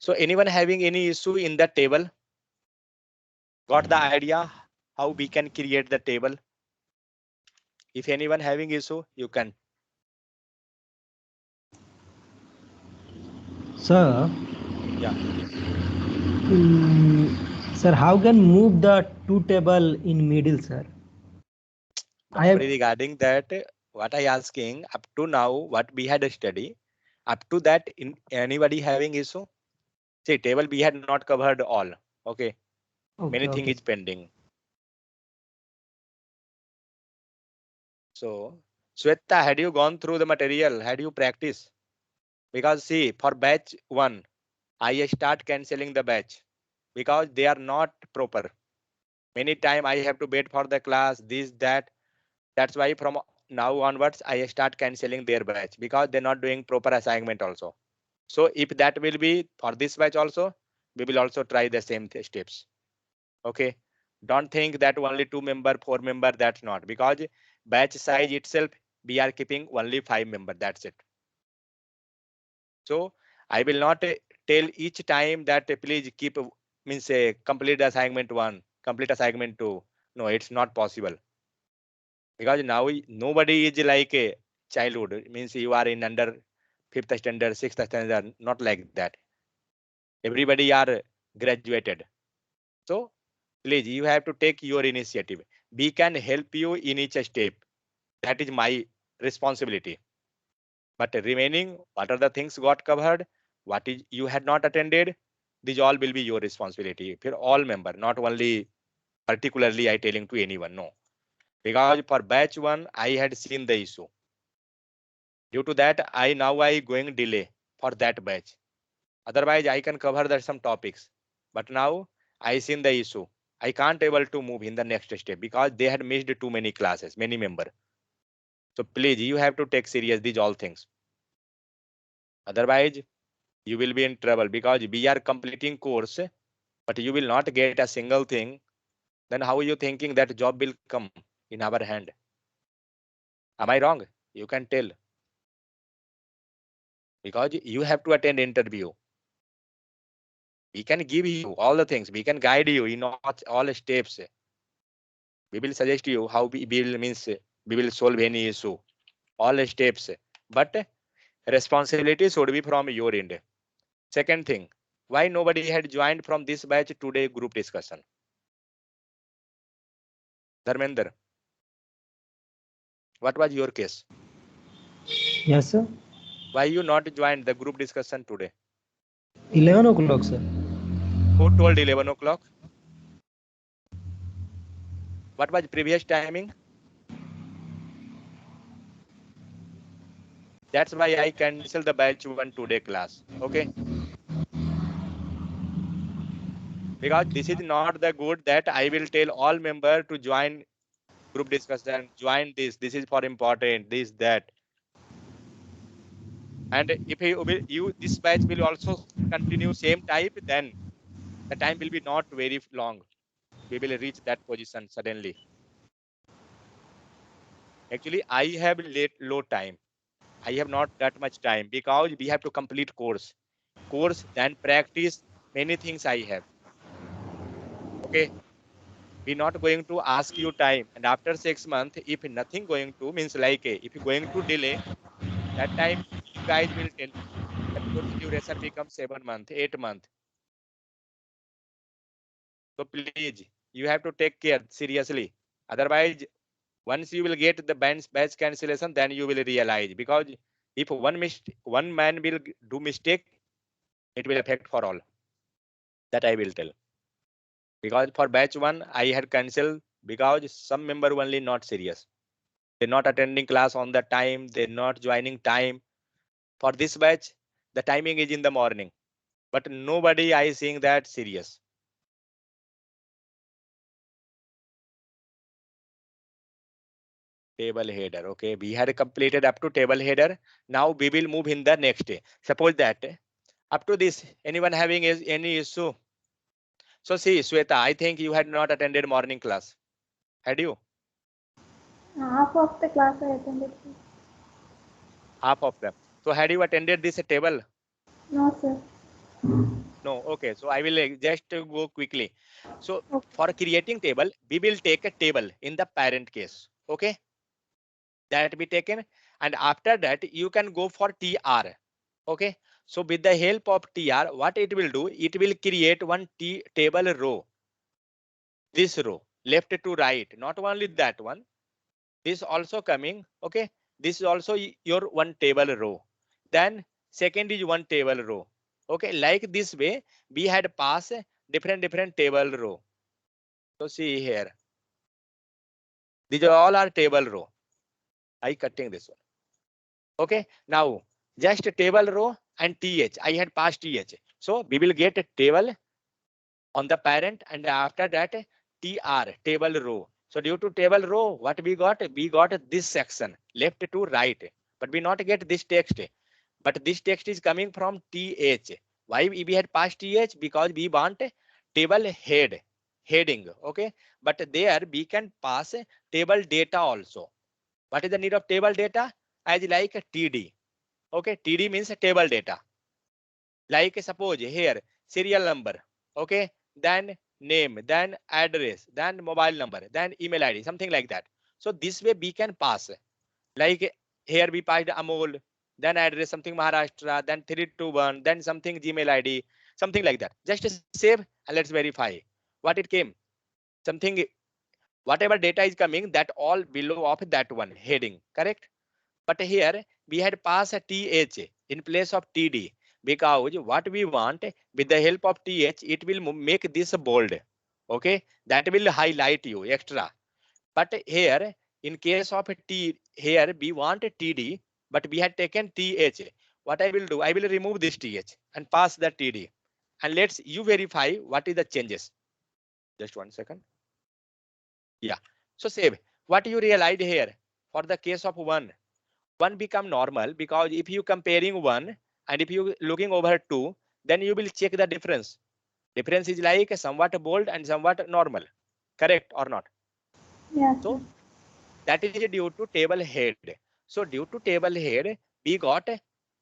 So anyone having any issue in the table? Got the idea how we can create the table? If anyone having issue, you can. Sir, Yeah. sir, how can move the two table in middle, sir? I Don't have worry regarding that. What I asking up to now, what we had study, up to that, in anybody having issue? See, table we had not covered all. Okay, many okay, thing okay. is pending. So, Sweta, had you gone through the material? Had you practiced? Because see, for batch one, I start cancelling the batch because they are not proper. Many time I have to wait for the class, this, that. That's why from now onwards, I start cancelling their batch because they're not doing proper assignment also. So if that will be for this batch also, we will also try the same steps. Okay. Don't think that only 2 member, 4 member, that's not, because batch size itself, we are keeping only 5 member. That's it. So I will not tell each time that please keep means complete assignment one, complete assignment two. No, it's not possible because now nobody is like a childhood. It means you are in under fifth standard, sixth standard, not like that. Everybody are graduated. So please, you have to take your initiative. We can help you in each step. That is my responsibility. But remaining, what are the things got covered? What is you had not attended? These all will be your responsibility for all member, not only particularly I telling to anyone. No, because for batch one, I had seen the issue. Due to that, I going delay for that batch. Otherwise, I can cover that some topics. But now I seen the issue. I can't able to move in the next step because they had missed too many classes, many member. So please, you have to take serious these all things. Otherwise, you will be in trouble because we are completing course, but you will not get a single thing. Then how are you thinking that job will come in our hand? Am I wrong? You can tell because you have to attend interview. We can give you all the things. We can guide you in all steps. We will suggest you how we will means we will solve any issue. All steps. But responsibility should be from your end. Second thing, why nobody had joined from this batch today group discussion? Dharmender, what was your case? Yes, sir. Why you not joined the group discussion today? 11 o'clock, sir. Who told 11 o'clock? What was previous timing? That's why I cancel the batch one today class. Okay, because this is not the good that I will tell all member to join group discussion, join this. This is for important. This that. And if you this batch will also continue same type, then the time will be not very long. We will reach that position suddenly. Actually, I have low time. I have not that much time because we have to complete course, then practice many things I have. Okay, we're not going to ask you time, and after 6 months, if nothing going to means like if you're going to delay, that time you guys will tell me that course duration becomes 7 months, 8 months. So please, you have to take care seriously. Otherwise, once you will get the batch cancellation, then you will realize because if one man will do mistake, it will affect for all. That I will tell. Because for batch one, I had cancelled because some member only not serious. They're not attending class on the time. They're not joining time. For this batch, the timing is in the morning. But nobody I seeing that serious. Table header. Okay, we had completed up to table header. Now we will move in the next day. Suppose that up to this, anyone having any issue? So see, Sweta, I think you had not attended morning class. Had you? Half of the class I attended. Half of them. So had you attended this table? No, sir. No, okay. So I will just go quickly. So Okay. for creating table, we will take a table in the parent case. Okay, that be taken, and after that you can go for tr. Okay, so with the help of tr, what it will do, it will create one table row. This row left to right, not only that one, this also coming. Okay, this is also your one table row, then second is one table row. Okay, like this way we had pass different table row. So see here, these all are table row. I cutting this one. Okay, now just a table row and th, I had passed th, so we will get a table on the parent, and after that tr, table row. So due to table row, what we got, this section left to right, but we not get this text, but this text is coming from th. Why we had passed th? Because we want table heading. Okay, but there we can pass table data also. What is the need of table data? As like td. Okay, td means table data. Like suppose here serial number. Okay, then name, then address, then mobile number, then email id, something like that. So this way we can pass, like here we passed amol, then address something maharashtra, then 321, then something gmail id, something like that. Just save and let's verify what it came. Something, whatever data is coming, that all below of that one heading, correct? But here we had passed a th in place of td, because what we want, with the help of th, it will make this bold. Okay, that will highlight you extra. But here in case of t, here we want a td, but we had taken th. What I will do, I will remove this th and pass the td, and let's you verify what is the changes. Just 1 second. Yeah, so save. What you realized here, for the case of one become normal, because if you comparing one and if you looking over two, then you will check the difference. Difference is like somewhat bold and somewhat normal, correct or not? Yes, sir. So that is due to table head. So due to table head, we got a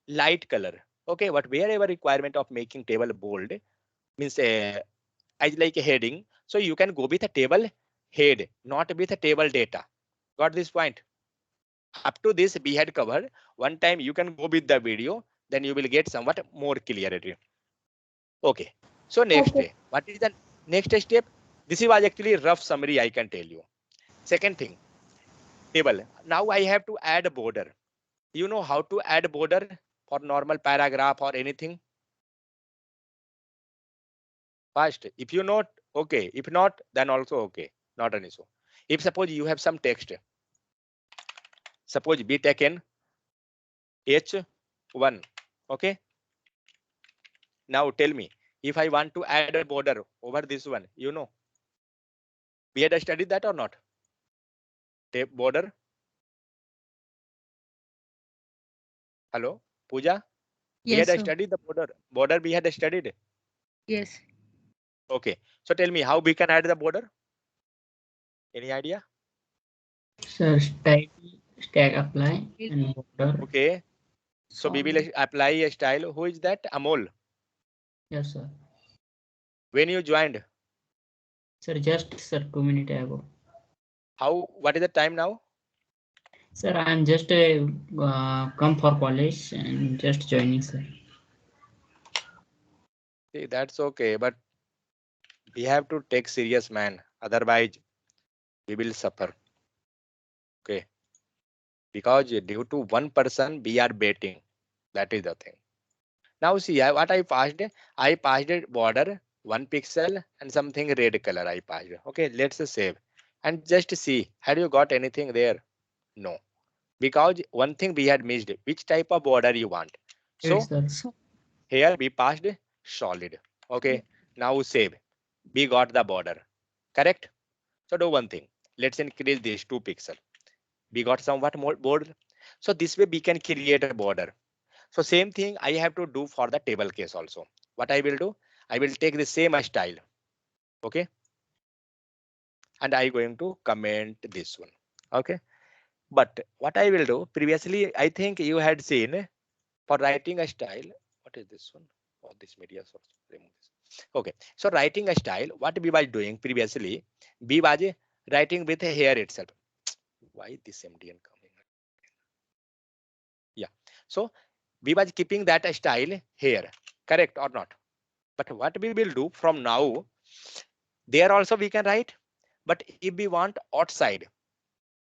light color. Okay, but wherever requirement of making table bold means as like a heading, so you can go with a table head, not with a table data. Got this point? Up to this we had covered. One time you can go with the video, then you will get somewhat more clarity. Okay, so next, Okay. what is the next step? This was actually rough summary, I can tell you. Second thing, table. Now I have to add a border. You know how to add border for normal paragraph or anything? Fast. If you know, okay. If not, then also okay. Not an issue. If suppose you have some text, suppose be taken H1. Okay. Now tell me, if I want to add a border over this one, you know, we had studied that or not? Tape border. Hello, Pooja. We Yes, had sir. studied the border. Border we had studied. Yes. Okay. So tell me how we can add the border. Any idea? Sir, style, stack apply Yes, and border. Okay. So we will solid. apply a style. Who is that? Amol. Yes, sir. When you joined, Sir, just sir 2 minutes ago. how? What is the time now? Sir, I'm just come for college and just joining, sir. See, that's okay, but we have to take serious, man. Otherwise, we will suffer. Okay. Because due to one person, we are betting. That is the thing. Now see, what I passed it border 1 pixel and something red color I passed. Okay, let's save and just see. Had you got anything there? No, because one thing we had missed. Which type of border you want? It's So sir. So, here we passed solid. Okay, now save. We got the border. Correct. So do one thing. Let's increase this 2 pixel. We got somewhat more border. So this way we can create a border. So same thing I have to do for the table case also. What I will do, I will take the same style. Okay. And I going to comment this one. Okay. But what I will do, previously, I think you had seen for writing a style. What is this one? Oh, this media source. Remove this. Okay. So writing a style, what we was doing previously, we was writing with a hair itself. Why this MDN coming? Yeah. So we was keeping that a style here, correct or not? But what we will do from now, there also we can write. But if we want outside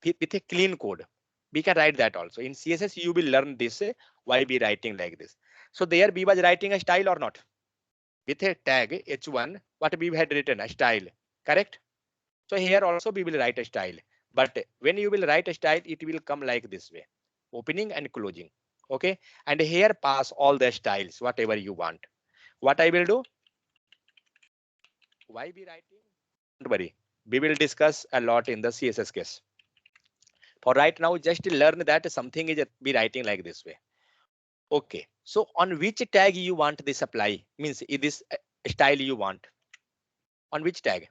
with a clean code, we can write that also. In CSS, you will learn this why we writing like this. So there we was writing a style or not? With a tag h1, what we had written a style, correct? So here also we will write a style. But when you will write a style, it will come like this way, opening and closing. Okay, and here pass all the styles, whatever you want. What I will do? Why be writing? Don't worry, we will discuss a lot in the CSS case. For right now, just learn that something is be writing like this way. Okay, so on which tag you want this apply? Means this style you want. On which tag?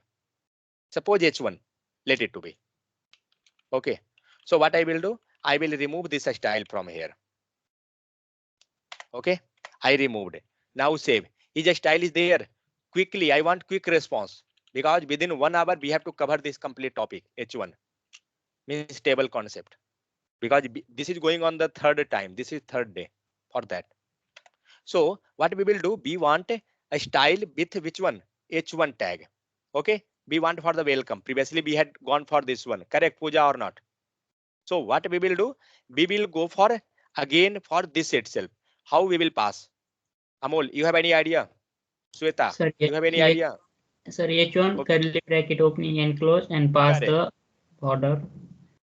Suppose h1, let it to be. Okay, so what I will do? I will remove this style from here. Okay, I removed it. Now save. Is a style is there? Quickly, I want quick response because within 1 hour we have to cover this complete topic h1, means table concept, because this is going on the third time. This is third day for that. So what we will do? We want a style with which one? h1 tag. Okay, we want for the welcome. Previously we had gone for this one. Correct, Pooja, or not? So what we will do? We will go for again for this itself. How we will pass? Amol, you have any idea? Sweta, Sir, you have any idea? sir, H1 Okay, curly bracket opening and close and pass correct. the border.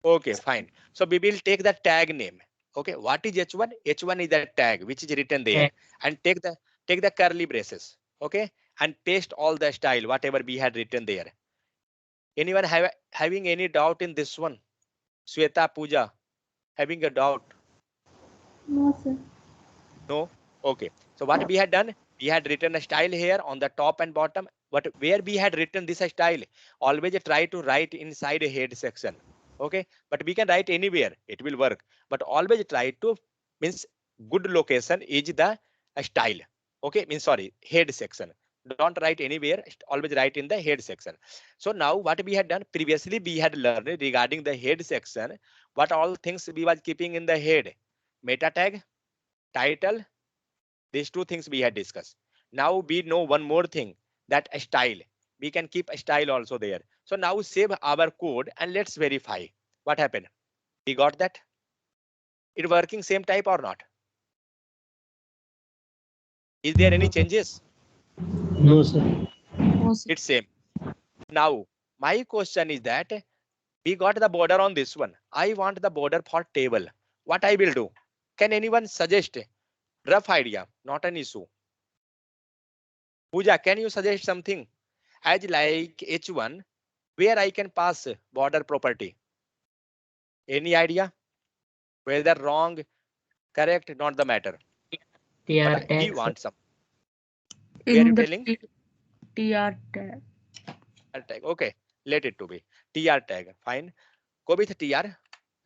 Okay, fine. So we will take the tag name. Okay, what is h1? H1 is the tag which is written there, Tag. and take the curly braces. Okay, and paste all the style whatever we had written there. Anyone having any doubt in this one? Sweta, Pooja, having a doubt? No, sir. No. Okay. So what we had done? We had written a style here on the top and bottom. But where we had written this style, always try to write inside a head section. Okay. But we can write anywhere. It will work. But always try to means good location is the style. Okay. Means sorry, head section. Don't write anywhere. Always write in the head section. So now what we had done previously, we had learned regarding the head section. What all things we was keeping in the head? Meta tag, title, these two things we had discussed. Now we know one more thing, that a style. We can keep a style also there. So now save our code and let's verify what happened. We got that? It working same type or not? Is there any changes? No, sir. No, sir. It's same. Now my question is that we got the border on this one. I want the border for table. What I will do? Can anyone suggest rough idea? Not an issue. Pooja, can you suggest something as like h1 where I can pass border property? Any idea? Whether wrong, correct, not the matter. TR But we tag. want some. Where you In the telling? TR tag. TR tag. Okay, let it to be. TR tag. Fine. Go with TR.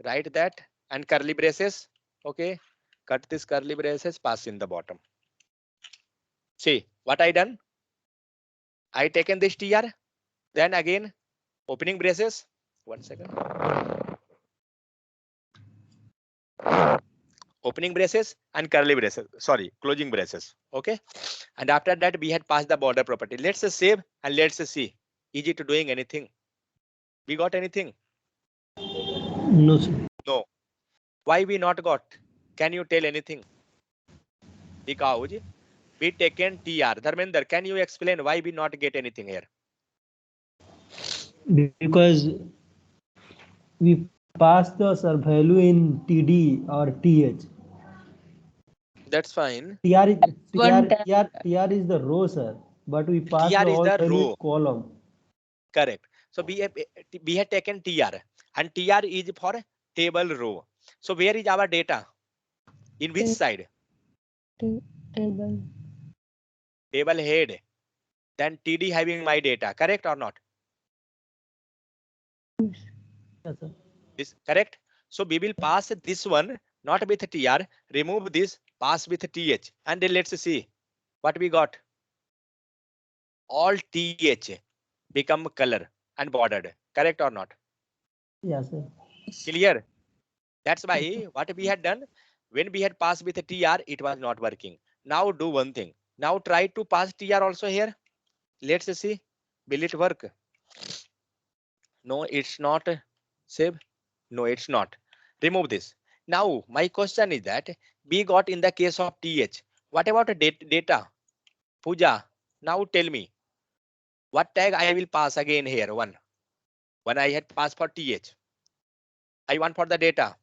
Write that and curly braces. Okay. Cut this curly braces, pass in the bottom. See what I done? I taken this TR. Then again opening braces. 1 second. Opening braces and curly braces, sorry, closing braces. Okay, and after that we had passed the border property. Let's save and let's see, is it doing anything? We got anything? No, sir. No. Why we not got? Can you tell anything? Because we taken TR. Dharmender, can you explain why we not get anything here? Because we pass the sir value in TD or TH. That's fine. TR is One tag. TR is the row, sir. But we pass TR the is all the value in row. column. Correct. So we have taken TR and TR is for table row. So where is our data? In which side? Table. Table head. Then TD having my data, correct or not? Yes, sir. This correct. So we will pass this one not with TR, remove this, pass with TH, and then let's see. what we got? All TH become color and bordered. Correct or not? Yes, sir. Clear? That's why what we had done, when we had passed with a TR, it was not working. Now do one thing. Now try to pass TR also here. Let's see. Will it work? No, it's not. Save. No, it's not. Remove this. Now my question is that we got in the case of TH. What about the data? Pooja, now tell me what tag I will pass again here. One. When I had passed for TH. I want for the data.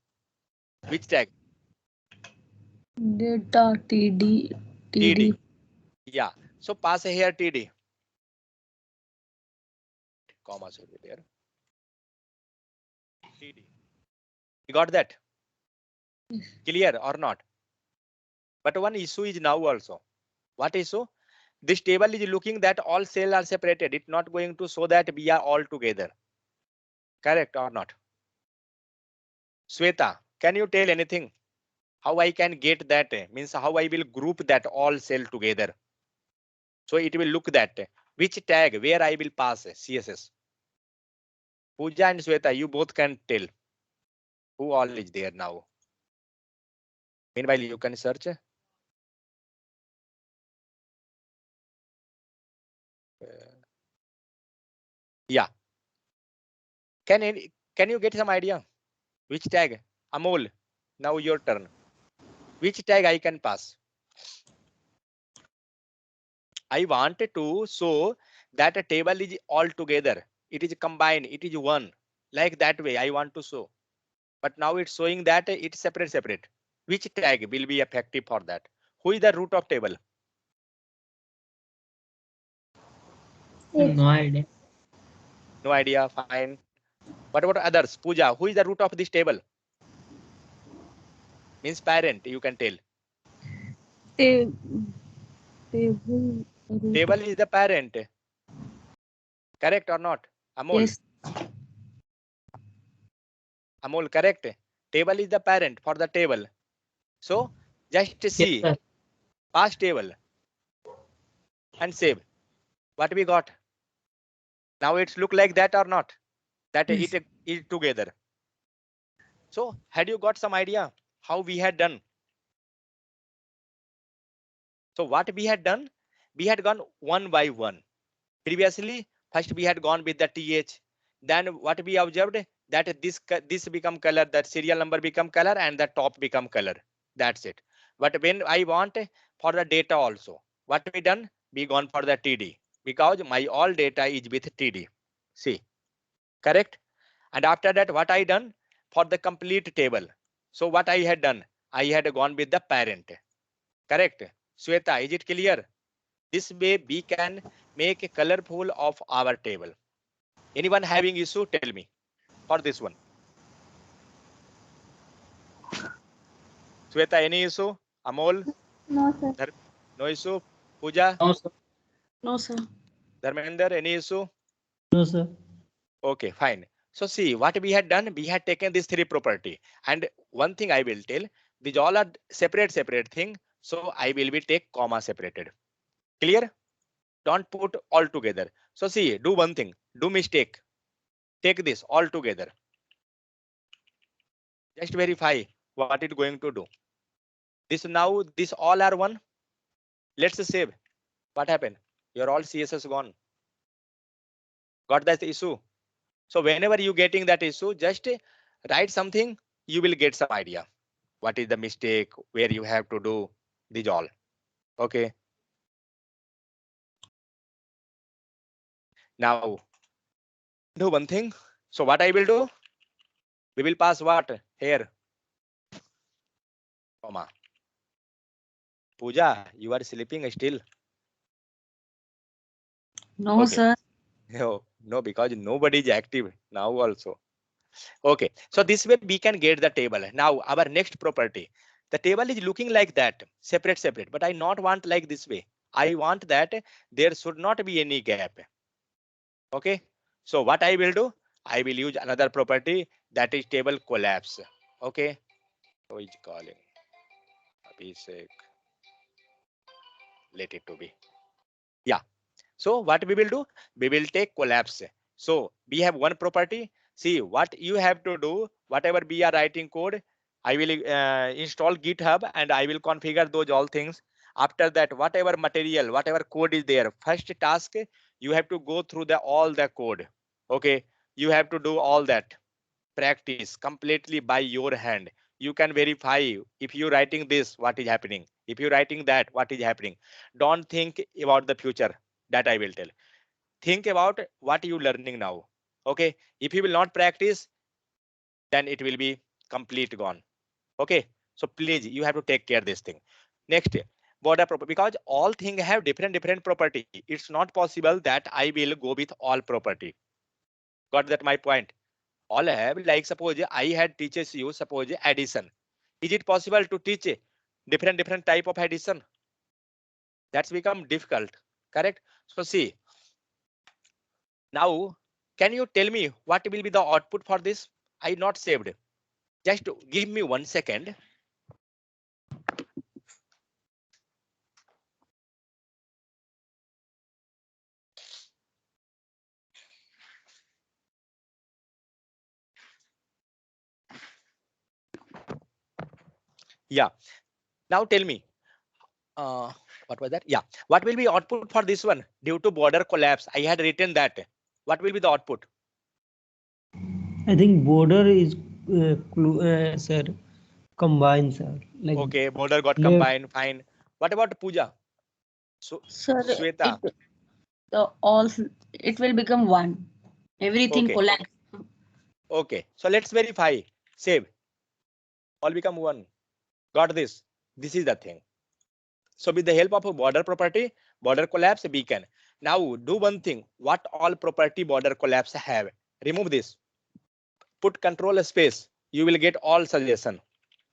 Which tag? Data TD. TD. Yeah. So pass here TD. Comma should be there. TD. You got that? Clear or not? But one issue is now also. What issue? This table is looking that all cells are separated. It's not going to show that we are all together. Correct or not? Sweta, can you tell anything? How I can get that? Means how I will group that all cell together. So it will look that which tag where I will pass CSS. Pooja and Sweta, you both can tell who all is there now. Meanwhile, you can search. Yeah. Can you get some idea? Which tag? Amol, now your turn. Which tag I can pass? I wanted to show that a table is all together. It is combined. It is one. Like that way, I want to show. But now it's showing that it's separate. Which tag will be effective for that? Who is the root of table? No idea. No idea. Fine. What about others? Pooja, who is the root of this table? Means parent, you can tell. Table. Table is the parent. Correct or not? Amol. Yes. Amol, correct. Table is the parent for the table. So just Yes, see, sir. pass table and save. What we got? Now it's look like that or not? That Yes. it is together. So had you got some idea how we had done? So what we had done? We had gone one by one. Previously, first we had gone with the TH. Then what we observed that this become color, that serial number become color, and the top become color. That's it. But when I want for the data also, what we done? We gone for the TD because my all data is with TD. See, correct? And after that, what I done for the complete table? So what I had done? I had gone with the parent. Correct? Sweta, is it clear? This way we can make a colorful of our table. Anyone having issue? Tell me for this one. Sweta, any issue? Amol? No, sir. No issue? Pooja? No, sir. No, sir. Dharmender, any issue? No, sir. Okay, fine. So see what we had done, we had taken these three property. And one thing I will tell, these all are separate thing. So I will be take comma separated. Clear? Don't put all together. So see, do one thing, do mistake. Take this all together. Just verify what it going to do. This now, this all are one. Let's save. What happened? Your all CSS gone. Got that issue? So whenever you getting that issue, just write something, you will get some idea. What is the mistake, where you have to do these all. Okay. Now do one thing. So what I will do? We will pass what here? Comma. Pooja, you are sleeping still. No, Okay. sir. No, because nobody is active now also. Okay, so this way we can get the table. Now our next property, the table is looking like that, separate, but I not want like this way. I want that there should not be any gap. Okay, so what I will do, I will use another property, that is table collapse. Okay, who is calling? Abhishek. let it to be. Yeah. So what we will do? We will take collapse. So we have one property. See what you have to do. Whatever we are writing code, I will install GitHub and I will configure those all things. After that, whatever material, whatever code is there, first task you have to go through the all the code. Okay, you have to do all that practice completely by your hand. You can verify if you're writing this, what is happening. If you're writing that, what is happening. Don't think about the future. That I will tell. Think about what you're learning now. Okay. If you will not practice, then it will be complete gone. Okay. So please, you have to take care of this thing. Next, border property, because all things have different property. It's not possible that I will go with all property. Got that my point? All have, like suppose I had teaches you, suppose addition. Is it possible to teach different type of addition? That's become difficult, correct? So see, now can you tell me what will be the output for this? I not saved. Just give me 1 second. Yeah. Now tell me. What was that? Yeah. What will be output for this one due to border collapse? I had written that. What will be the output? I think border is sir combined, sir. Like Okay, border got left. combined. Fine. What about Pooja? So Sir, Sweta. the all it will become one. Everything Okay. collapse. Okay. So let's verify. Save. All become one. Got this. This is the thing. So with the help of a border property, border collapse, we can. Now do one thing. What all property border collapse have? Remove this. Put control space. You will get all suggestion.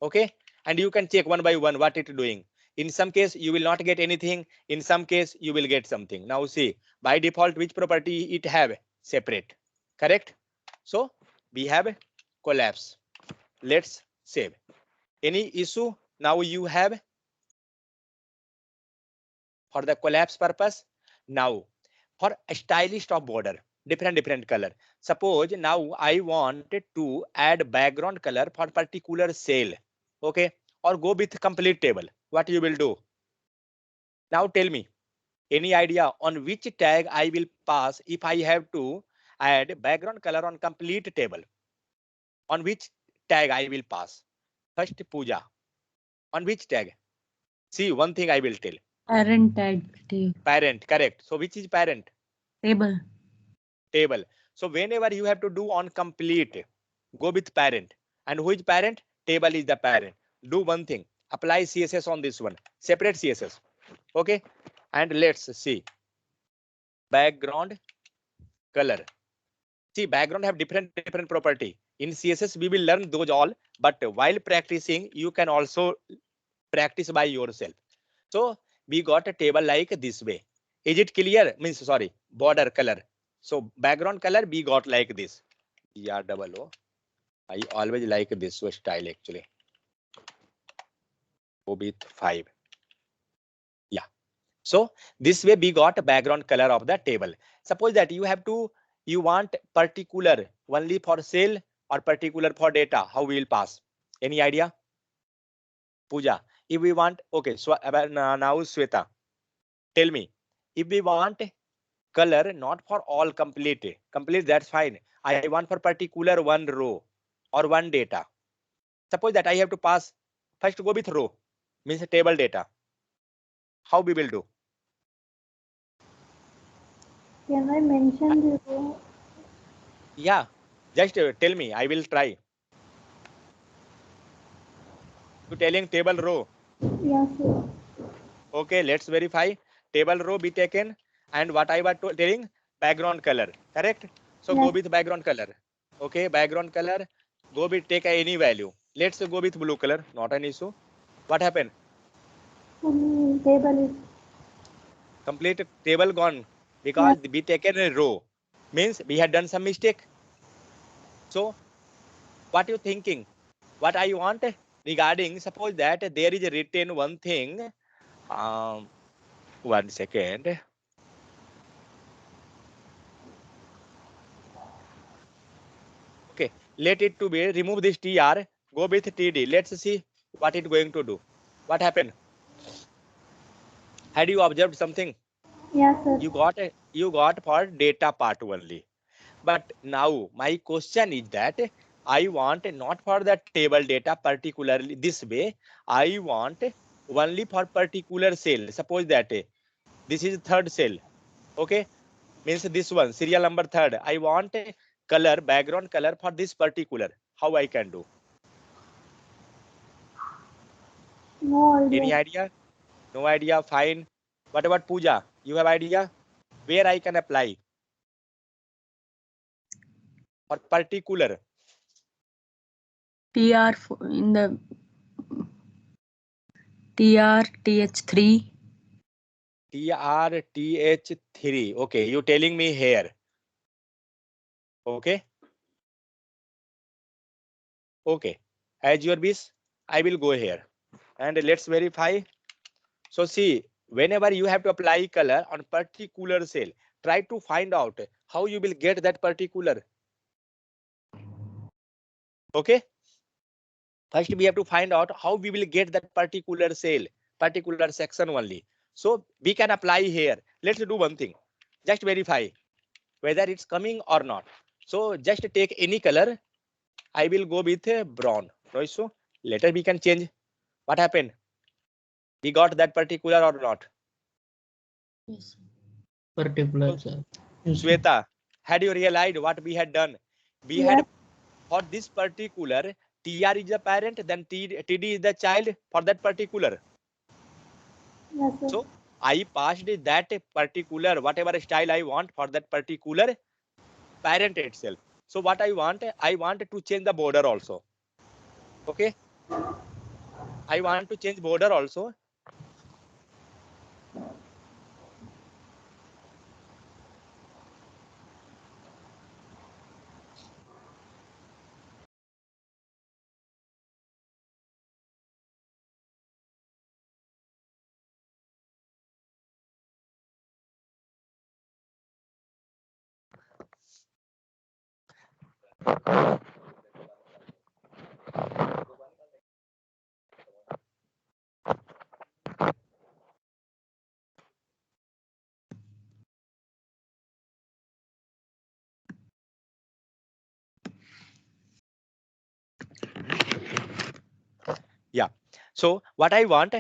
Okay. And you can check one by one what it doing. In some case, you will not get anything. In some case, you will get something. Now see, by default, which property it have? Separate. Correct? So we have collapse. Let's save. Any issue now you have for the collapse purpose? Now for a stylish of border, different color. Suppose now I wanted to add background color for particular cell. Okay, or go with complete table. What you will do? Now tell me, any idea on which tag I will pass if I have to add background color on complete table? On which tag I will pass? First Puja. On which tag? See, one thing I will tell. Parent tag Parent, correct. So which is parent? table. Table. So whenever you have to do on complete, go with parent. And who is parent? Table is the parent. Do one thing. Apply CSS on this one. Separate CSS. Okay. And let's see. Background color. See, background have different property. In CSS, we will learn those all. But while practicing, you can also practice by yourself. So we got a table like this way. Is it clear? Means sorry, border color. So background color we got like this. Yeah, double O. I always like this style actually. O with 5. Yeah. So this way we got a background color of the table. Suppose that you want particular only for cell or particular for data. How we will pass? Any idea? Pooja. If we want, okay. So now Sweta, tell me. If we want color not for all complete, that's fine. I want for particular one row or one data. Suppose that I have to pass, first go with row, means table data. How we will do? Can I mention the row? Yeah, just tell me, I will try. You telling table row? Yeah, sure. Okay, let's verify. Table row be taken, and what I was telling, background color, correct? So go Yes. with background color. Okay, background color, go with take any value. Let's go with blue color, not an issue. What happened? Table is. Complete table gone because Yes. we taken a row. Means we had done some mistake. So what you thinking? What I want regarding, suppose that there is a written one thing. Um, 1 second. Okay, let it to be, remove this TR, go with TD. Let's see what it's going to do. What happened? Had you observed something? Yes, sir. You got for data part only. But now my question is that I want not for the table data particularly this way. I want only for particular cell. Suppose that this is third cell. Okay, means this one serial number third. I want a color, background color for this particular. How I can do? No Any idea. idea? No idea. Fine. What about Pooja? You have idea where I can apply for particular? TR in the TR TH3. TRTH3. Okay, you telling me here. Okay. Okay. As your wish, I will go here. And let's verify. So see, whenever you have to apply color on particular cell, try to find out how you will get that particular. Okay. First, we have to find out how we will get that particular cell, particular section only. So we can apply here. Let's do one thing. Just verify whether it's coming or not. So just take any color. I will go with brown. No issue. Later we can change. What happened? We got that particular or not? Yes. Particular, So, sir. Yes, sir. Sweta, had you realized what we had done? We had Yes, for this particular TR is the parent, then TD is the child for that particular. yes, sir. So I passed that particular whatever style I want for that particular parent itself. So what I want to change the border also. Okay, I want to change border also. Yeah. So what I want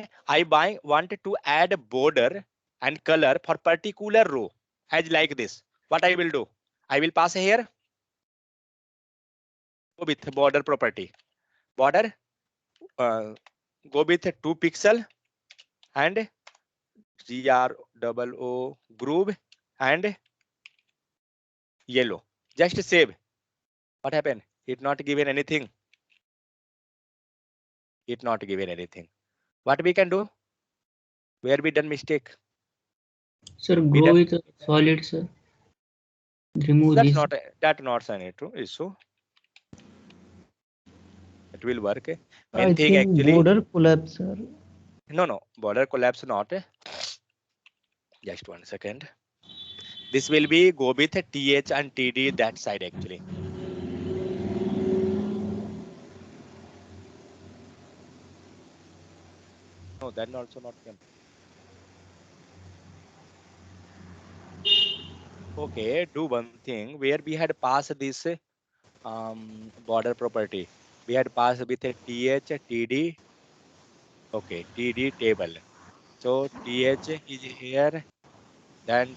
wanted to add a border and color for particular row as like this. What I will do? I will pass here with border property. Border uh, go with 2 pixel and GROO groove and yellow. Just save. What happened? It not given anything. It not given anything. What we can do? Where we done mistake? Sir, We grow done. with a solid, sir. Remove That's this. not an issue. It will work. I Main thing think actually. border collapse, sir. No. Border collapse not. Just 1 second. This will be go with TH and TD that side actually. No, then also not came. Okay, do one thing where we had passed this border property. We had passed with a TH, TD. Okay, TD table. So TH is here, then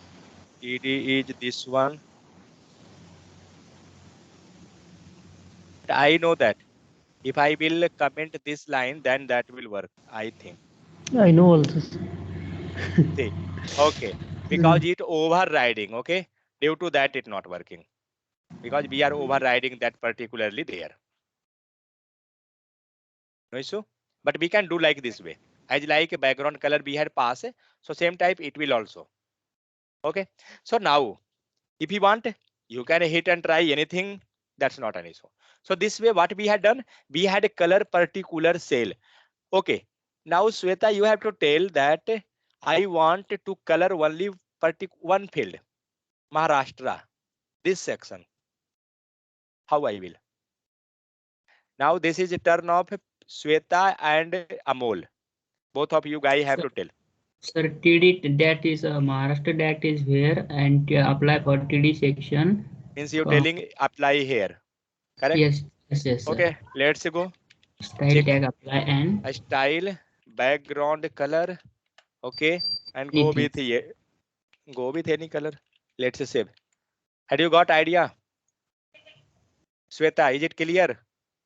TD is this one. I know that if I will comment this line, then that will work, I think. I know also, sir. See, okay, because it overriding, okay? Due to that, it not working. Because we are overriding that particularly there. No issue. But we can do like this way. As like a background color we had passed, so same type it will also. Okay. So now, if you want, you can hit and try anything. That's not an issue. So this way, what we had done, we had a color particular cell. Okay. Now, Sweta, you have to tell that I want to color only one field, Maharashtra, this section. How I will? Now this is a turn of Sweta and Amol. Both of you guys have Sir, to tell. sir, TD that is Maharashtra that is where and apply for TD section. Means you're Uh, telling apply here. Correct? yes, sir. Okay, let's go. Style Check tag apply and a style, background color. Okay, and anything. go with any color. Let's save. Had you got idea? Sweta, is it clear?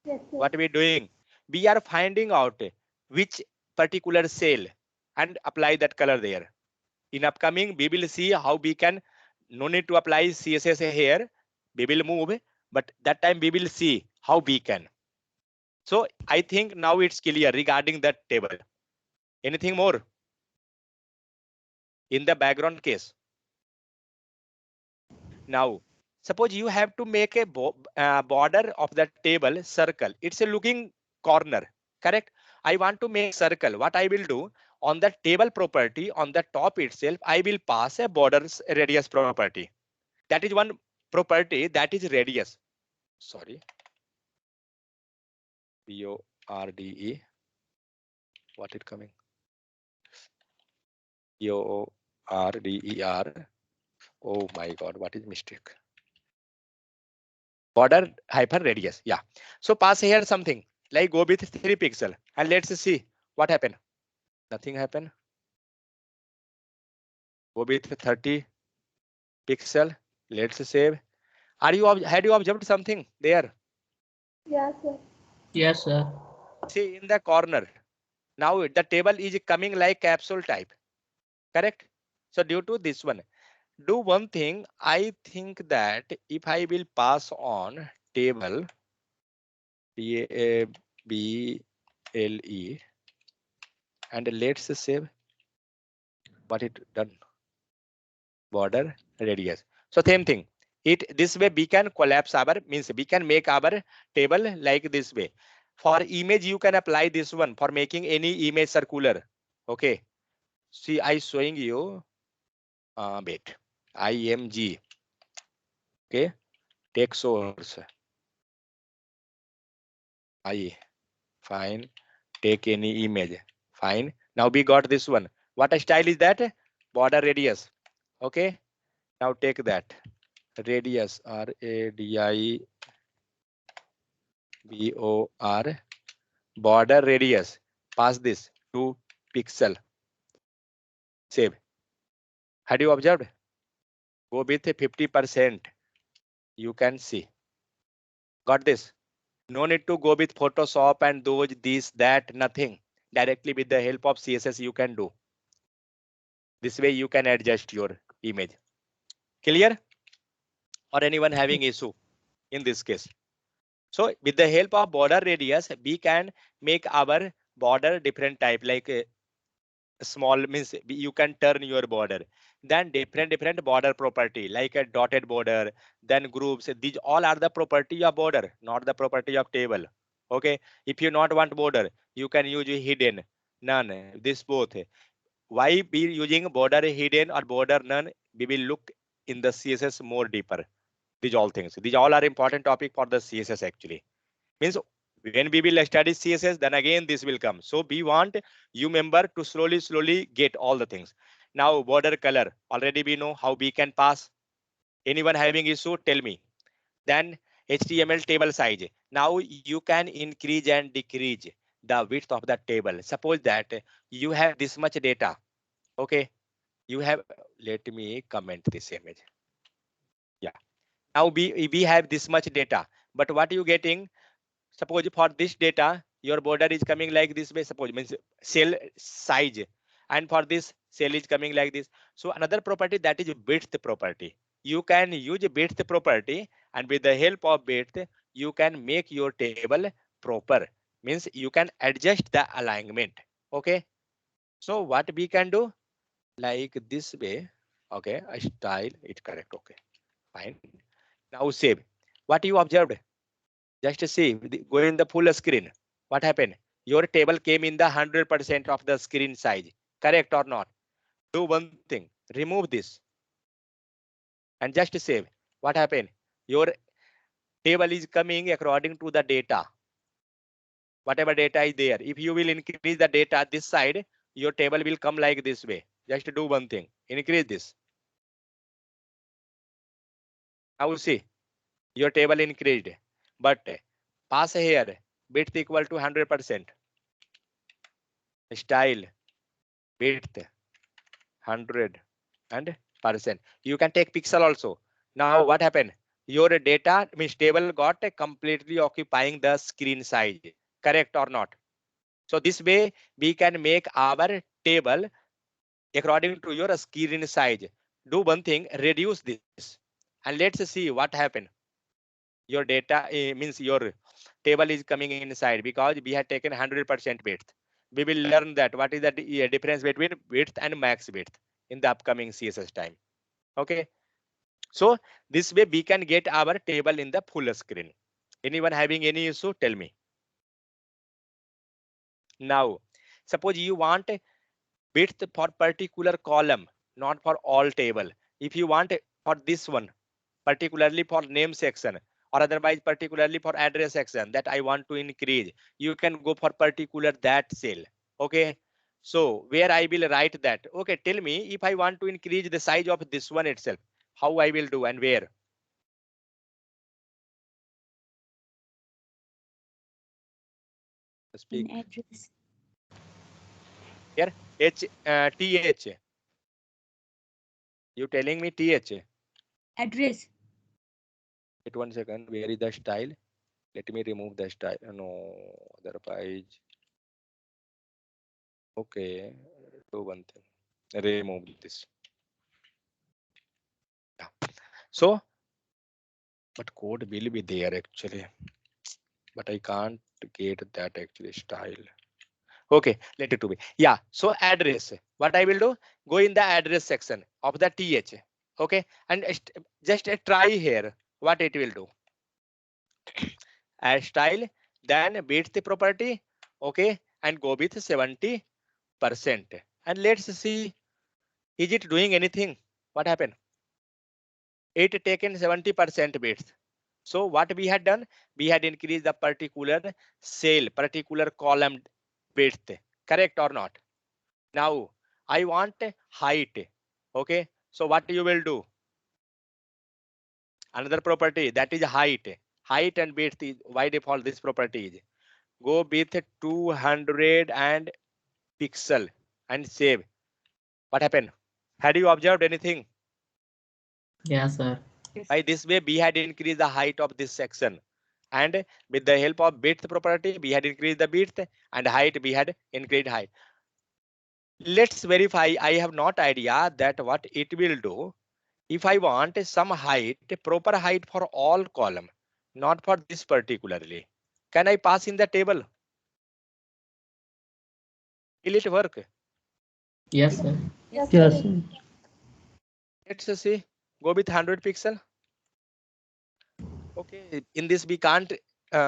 Yes, sir. What we doing? We are finding out which particular cell and apply that color there. In upcoming, we will see how we can, no need to apply CSS here. We will move, but that time we will see how we can. So I think now it's clear regarding that table. Anything more? In the background case. Now, suppose you have to make a border of the table circle. It's a looking corner, correct? I want to make circle. What I will do on the table property on the top itself, I will pass a borders radius property. That is one property that is radius. Sorry. BORDE. What is coming? BORDER. Oh my God, what is mistake? Border hyper radius. Yeah. So pass here something like go with 3 pixel and let's see what happened. Nothing happened. Go with 30 pixel. Let's save. Had you observed something there? Yes, sir. Yes, sir. See in the corner. Now the table is coming like capsule type. Correct? So due to this one, do one thing. I think that if I will pass on table TABLE and let's save what it done. Border radius. So same thing. This way we can collapse our, means we can make our table like this way. For image you can apply this one for making any image circular. Okay. See, I showing you wait. IMG. Okay. Take source. I fine. Take any image. Fine. Now we got this one. What style is that? Border radius. Okay. Now take that. Radius RADIBOR. Border radius. Pass this to pixel. Save. Had you observed? Go with 50%. You can see. Got this? No need to go with Photoshop and those, this, that, nothing. Directly with the help of CSS you can do. This way you can adjust your image. Clear? Or anyone having issue in this case? So with the help of border radius, we can make our border different type, like small means you can turn your border, then different border property like a dotted border, then groups. These all are the property of border, not the property of table. Okay, if you not want border, you can use hidden, none, this both. Why be using border hidden or border none? We will look in the CSS more deeper. These all are important topic for the CSS actually. Means when we will study CSS, then again this will come. So we want you member to slowly get all the things. Now border color, already we know how we can pass. Anyone having issue, tell me. Then HTML table size. Now you can increase and decrease the width of the table. Suppose that you have this much data. Okay, you have, let me comment this image. Yeah. Now we have this much data, but what you getting? Suppose for this data, your border is coming like this way, suppose means cell size, and for this cell is coming like this. So another property that is width property. You can use width property, and with the help of width, you can make your table proper. Means you can adjust the alignment. Okay. So what we can do, like this way. Okay, I style it correct. Okay, fine. Now save. What you observed? Just see, go in the full screen. What happened? Your table came in the 100% of the screen size. Correct or not? do one thing, remove this and just save. What happened? Your table is coming according to the data. Whatever data is there. If you will increase the data this side, your table will come like this way. Just do one thing, increase this. Now see, your table increased, but pass here, width equal to 100%. Style, width, 100 and percent. You can take pixel also. Now what happened? Your data means table got completely occupying the screen size. Correct or not? So this way we can make our table according to your screen size. Do one thing, reduce this, and let's see what happened. Your data means your table is coming inside because we have taken 100% width. We will learn that what is the difference between width and max width in the upcoming CSS time. Okay. So this way we can get our table in the full screen. Anyone having any issue? Tell me. Now, suppose you want width for particular column, not for all table. If you want for this one, particularly for name section, or otherwise particularly for address section that I want to increase, you can go for particular that cell. Okay. So where I will write that. Okay, tell me if I want to increase the size of this one itself, how I will do and where? Speak. In address. Here, TH. You telling me TH? Address. Wait 1 second. Where is the style? Let me remove the style. No, otherwise. Okay, do one thing. Remove this. Yeah. So, but code will be there actually, but I can't get that actually style. Okay, let it to be. Yeah. So address. What I will do? Go in the address section of the TH. Okay, and just try here. What it will do? Add style, then width property. Okay, and go with 70%. And let's see, is it doing anything? What happened? It taken 70% width. So what we had done? We had increased the particular cell, particular column width. Correct or not? Now I want height. Okay. So what you will do? Another property that is height. Height and width is by default this property is. Go with 200 and pixel and save. What happened? Had you observed anything? Yeah, sir. By this way, we had increased the height of this section. And with the help of width property, we had increased the width, and height we had increased height. Let's verify. I have not idea that what it will do. If I want some height, proper height for all column, not for this particularly, can I pass in the table? Will it work? Yes, sir. Yes, Yes. sir. Let's see. Go with 100 pixel. Okay. In this we can't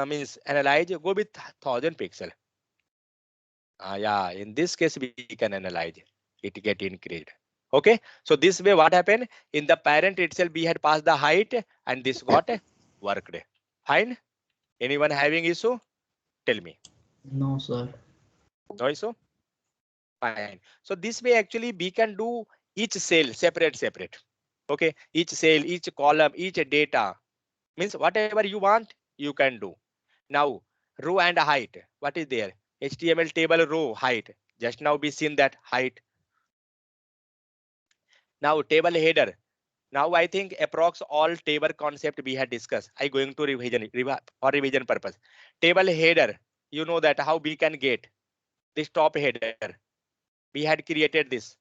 means analyze. Go with 1000 pixel. Yeah. In this case we can analyze. It get increased. Okay. So this way what happened? In the parent itself we had passed the height and this got worked. Fine. Anyone having issue? Tell me. No, sir. No issue? Fine. So this way actually we can do each cell separate. Okay. Each cell, each column, each data means whatever you want, you can do. Now row and height. What is there? HTML table row height. Just now we seen that height. Now table header. Now I think approx all table concept we had discussed. I going to for revision purpose. Table header. You know that how we can get this top header. We had created this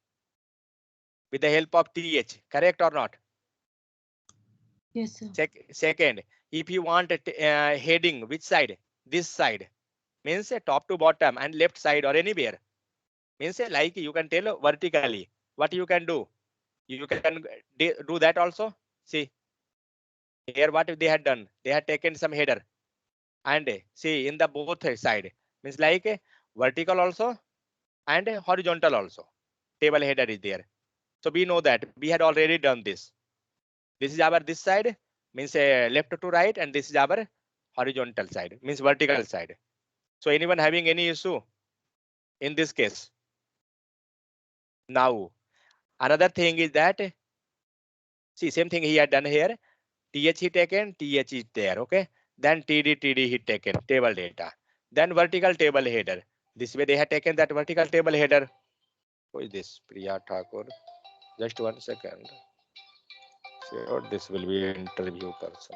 with the help of TH. Correct or not? Yes, sir. Second, if you want heading, which side? This side means top to bottom and left side or anywhere. Means like you can tell vertically. What you can do? You can do that also. See here what they had done. They had taken some header and see in the both side means like vertical also and horizontal also. Table header is there. So we know that we had already done this. This is our this side, means left to right, and this is our horizontal side, means vertical side. So anyone having any issue in this case? Now, another thing is that, see, same thing he had done here. TH he taken, TH is there, okay? Then TD he taken, table data. Then vertical table header. This way they had taken that vertical table header. Who is this? Priya Thakur. Just 1 second. Sure, this will be an interview person.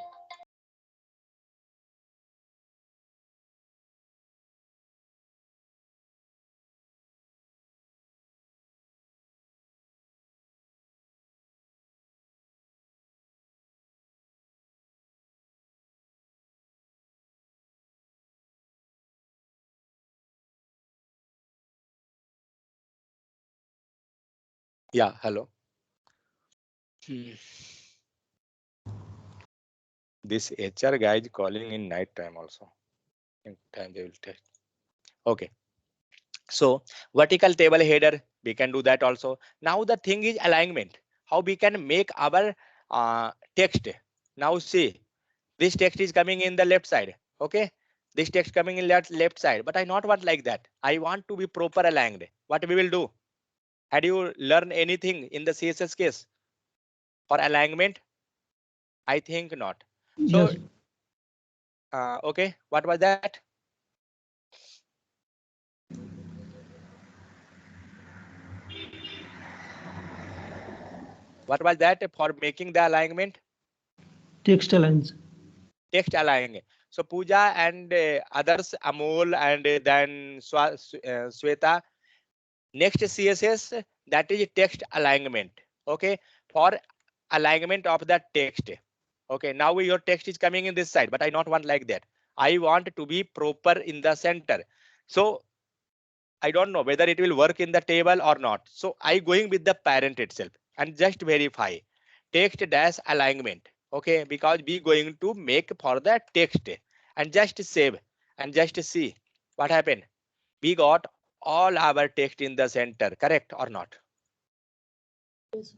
Yeah, hello. This HR guy is calling in night time also. In time they will take. Okay. So vertical table header, we can do that also. Now the thing is alignment. How we can make our text. Now see, this text is coming in the left side. Okay. This text coming in left side, but I not want like that. I want to be proper aligned. What we will do? Had you learned anything in the CSS case for alignment? I think not. So, Yes. okay, what was that? What was that for making the alignment? Text aligns. Text aligning. So Pooja and others, Amol and then Sweta. Next CSS, that is text alignment. Okay, for alignment of the text. Okay, now your text is coming in this side, but I not want like that. I want to be proper in the center. So I don't know whether it will work in the table or not. So I going with the parent itself and just verify text dash alignment. Okay, because we going to make for the text and just save and just see what happened. We got all our text in the center, correct or not? Yes.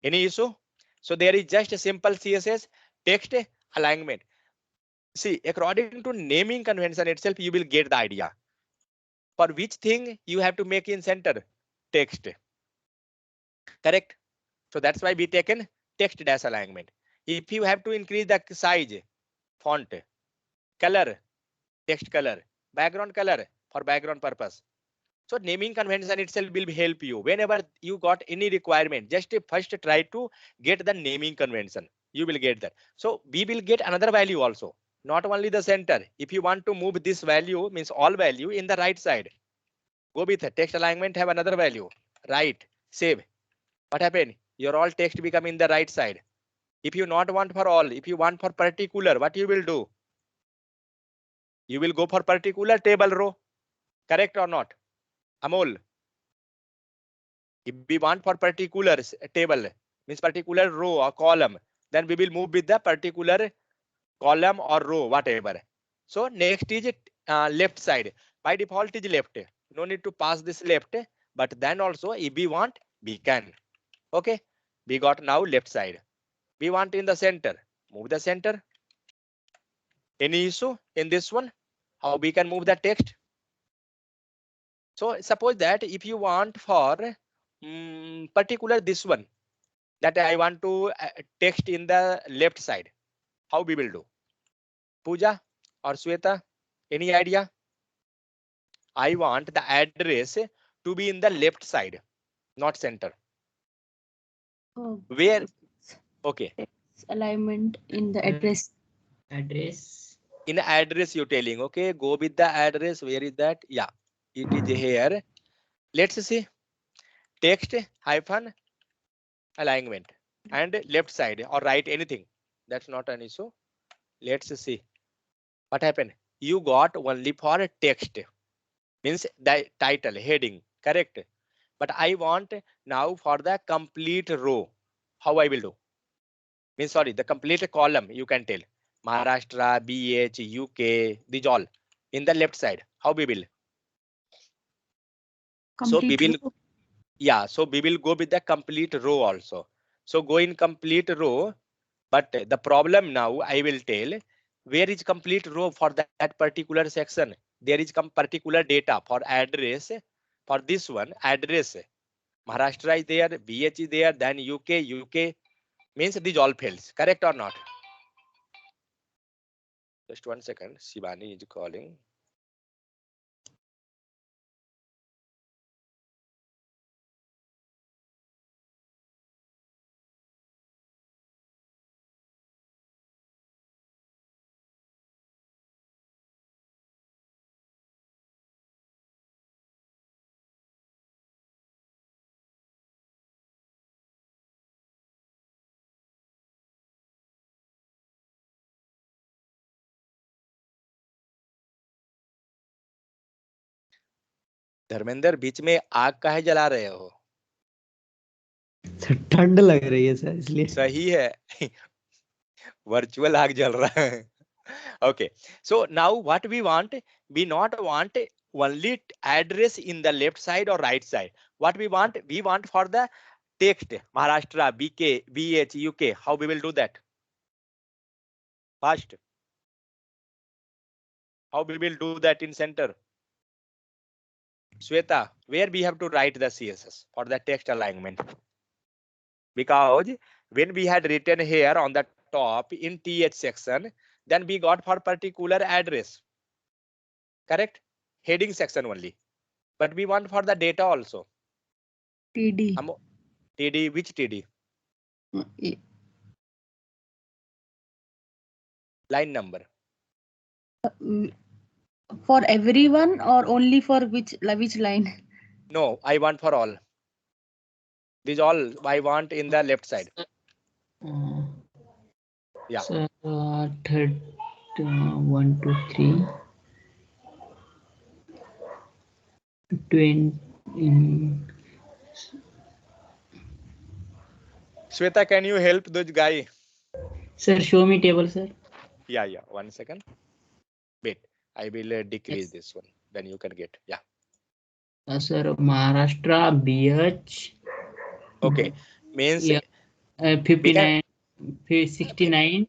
Any issue? So there is just a simple CSS text alignment. See, according to naming convention itself, you will get the idea. For which thing you have to make in center text, correct? So that's why we taken text dash alignment. If you have to increase the size, font, color, text color, background color for background purpose. So naming convention itself will help you whenever you got any requirement. Just first try to get the naming convention. You will get that. So we will get another value also, not only the center. If you want to move this value, means all value in the right side, go with the text alignment, have another value, right, save. What happened? Your all text become in the right side. If you not want for all, if you want for particular, what you will do? You will go for particular table row, correct or not? Amol, if we want for particular table, means particular row or column, then we will move with the particular column or row, whatever. So next is left side. By default is left. No need to pass this left, but then also if we want, we can. Okay, we got now left side. We want in the center, move the center. Any issue in this one? How we can move the text? So suppose that if you want for particular this one, that I want to text in the left side, how we will do? Pooja or Sweta, any idea? I want the address to be in the left side, not center. Oh, Where? Okay. text alignment in the Mm. address. Address. In address you're telling, okay, go with the address. Where is that? Yeah, it is here. Let's see. Text hyphen alignment and left side or right, anything. That's not an issue. Let's see. What happened? You got only for text, means the title, heading, correct? But I want now for the complete row. How I will do? Means sorry, the complete column you can tell. Maharashtra, BH, UK, these all in the left side. How we will? So we Complete will row. Yeah, so we will go with the complete row also. So go in complete row, but the problem now I will tell, where is complete row for that particular section? There is particular data for address. For this one, address. Maharashtra is there, BH is there, then UK means these all fails. Correct or not? Just 1 second. Shivani is calling. Dharmendra बीच में आग काहे जला रहे हो? Sir ठंड लग रही है सर इसलिए। सही है वर्चुअल आग जल रहा है. Okay, so now what we want, we not want only address in the left side or right side. What we want for the text Maharashtra, BK, BH, UK. How we will do that? First, how we will do that in center? Sweta, where we have to write the CSS for the text alignment? Because when we had written here on the top in TH section, then we got for particular address. Correct? Heading section only. But we want for the data also. TD. TD, which TD? Line number. For everyone or only for which line? No, I want for all. These all I want in the left side. Yeah. So, third, 1, 2, 3. 20. Sweta, can you help those guy? Sir, show me table, sir. Yeah. 1 second. Wait, I will decrease this one. Then you can get. Yeah. Sir, Maharashtra, BH. Okay. Means Yeah, 59, 69.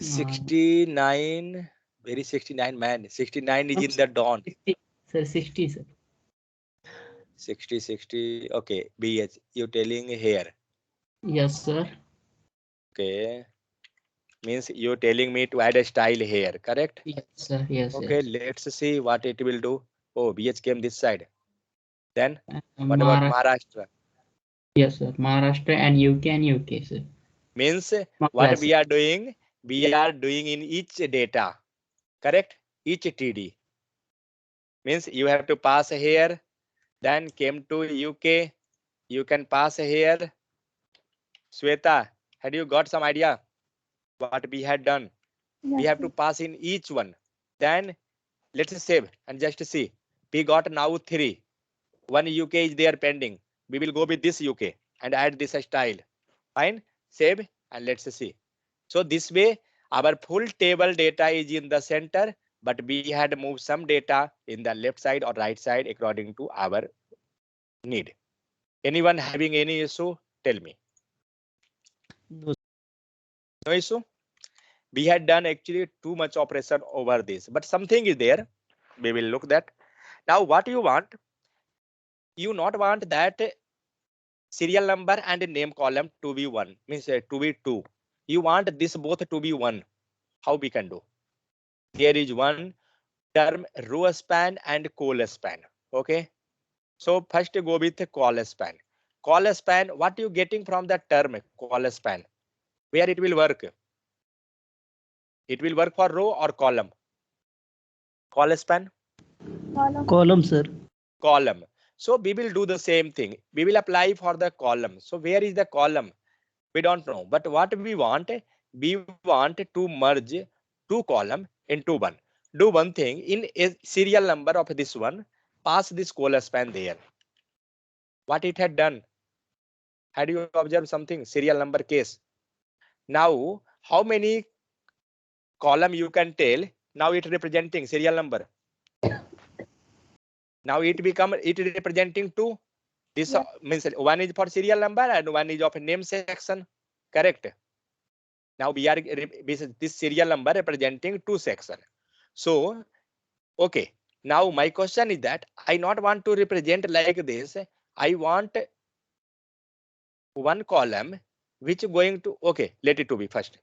69. Very 69 man. 69 is in the dawn. 60, sir, 60, sir. 60. Okay. BH. You telling here. Yes, sir. Okay. Means you telling me to add a style here. Correct? Yes, sir. Yes. Okay. Yes. Let's see what it will do. Oh, BH came this side. Then what Maharashtra. about Maharashtra? Yes, sir. Maharashtra and UK, sir. Means what we are doing in each data. Correct? Each TD. Means you have to pass here. Then came to UK. You can pass here. Sweta, had you got some idea what we had done? Yes, We have sir. to pass in each one. Then let's save and just see. We got now 3. One UK is there pending. We will go with this UK and add this style. Fine. Save and let's see. So this way our full table data is in the center, but we had moved some data in the left side or right side according to our need. Anyone having any issue? Tell me. No, No issue? We had done actually too much operation over this, but something is there. We will look that. Now what you want? You not want that serial number and name column to be 1, means to be 2. You want this both to be 1. How we can do? There is one term row span and col span. Okay. So first go with col span. Col span, what you getting from the term col span? Where it will work? It will work for row or column? Col span? column sir. Column. So we will do the same thing. We will apply for the column. So where is the column? We don't know. But what we want to merge 2 column into 1. Do one thing in a serial number of this one. Pass this col span there. What it had done? Had you observed something? Serial number case. Now, how many column you can tell? Now it representing serial number. Now it representing 2. This Yes. means one is for serial number and one is of name section. Correct. Now we are this serial number representing two section. So okay. Now my question is that I not want to represent like this. I want one column which going to okay. Let it to be first.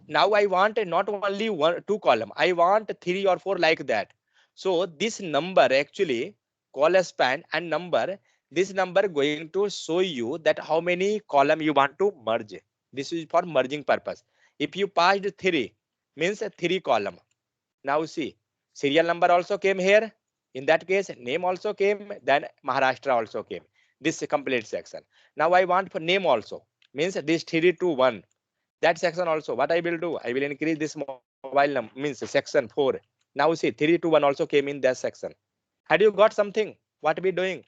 Now I want not only one two column. I want three or four like that. So this number actually call span and number. This number going to show you that how many column you want to merge. This is for merging purpose. If you passed three, means three column. Now see, serial number also came here. In that case, name also came. Then Maharashtra also came. This complete section. Now I want for name also. Means this 3 to 1. That section also. What I will do? I will increase this mobile number. Means section 4. Now see 3 to 1 also came in that section. Had you got something? What we doing?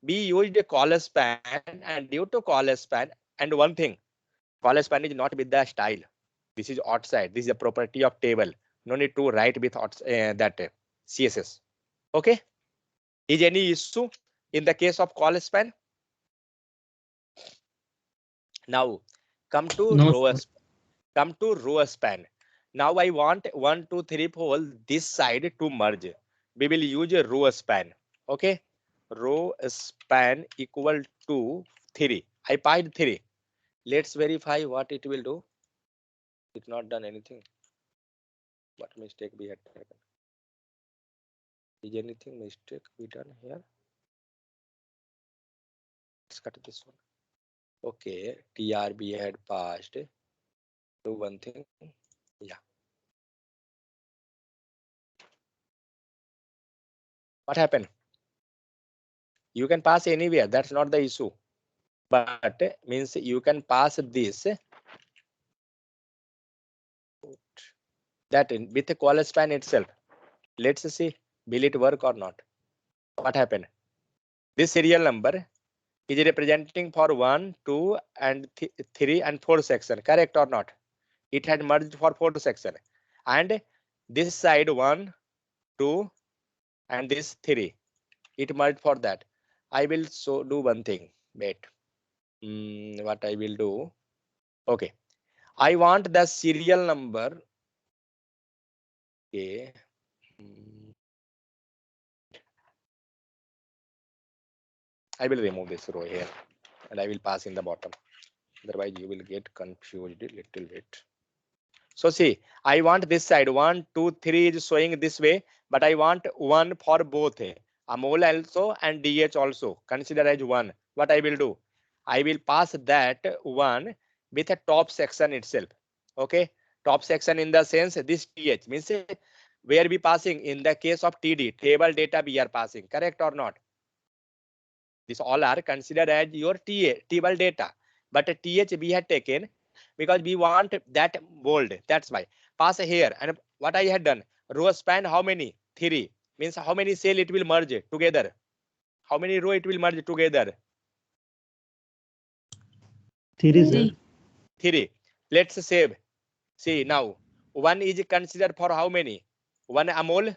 We used a call span, and due to call span and one thing, call span is not with the style. This is outside. This is a property of table. No need to write with that CSS. Okay. Is any issue in the case of call span? Now come to No, row sir. come to row span. Now I want 1, 2, 3, 4 this side to merge. We will use a row span. Okay. Row span equal to 3. I passed 3. Let's verify what it will do. It's not done anything. What mistake we had taken? Is anything mistake we done here? Let's cut this one. Okay, TRB had passed. Do one thing. Yeah. What happened? You can pass anywhere. That's not the issue. But means you can pass this that with the call span itself. Let's see, will it work or not? What happened? This serial number is representing for 1, 2, and 3 and 4 section. Correct or not? It had merged for 4 section. And this side 1, 2, and this 3. It merged for that. I will so do one thing. Wait. What I will do? Okay. I want the serial number. Okay. I will remove this row here and I will pass in the bottom. Otherwise, you will get confused a little bit. So see, I want this side 1, 2, 3 is showing this way, but I want 1 for both. Amol also and DH also. Consider as 1. What I will do? I will pass that 1 with a top section itself. Okay. Top section in the sense this TH means where we passing in the case of TD table data we are passing. Correct or not? These all are considered as your table data. But a TH we had taken because we want that bold. That's why. Pass here. And what I had done, row span how many? 3. Means how many cell it will merge together. How many row it will merge together? 3, sir. 3. 3. Let's save. See now, 1 is considered for how many? 1 Amol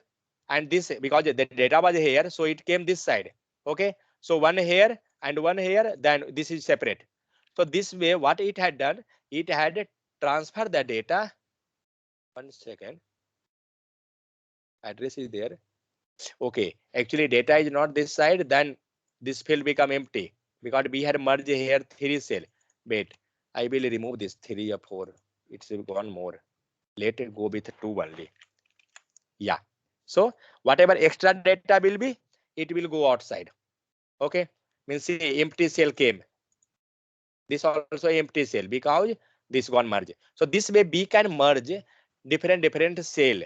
and this because the data was here, so it came this side. Okay. So 1 here and 1 here, then this is separate. So this way, what it had done, it had transferred the data. 1 second. Address is there. Okay. Actually, data is not this side, then this field become empty because we had merged here 3 cell. Wait, I will remove this 3 or 4. It's gone more. Let it go with 2 only. Yeah. So whatever extra data will be, it will go outside. Okay. Means see, empty cell came. This also empty cell because this one merge. So this way we can merge different cell.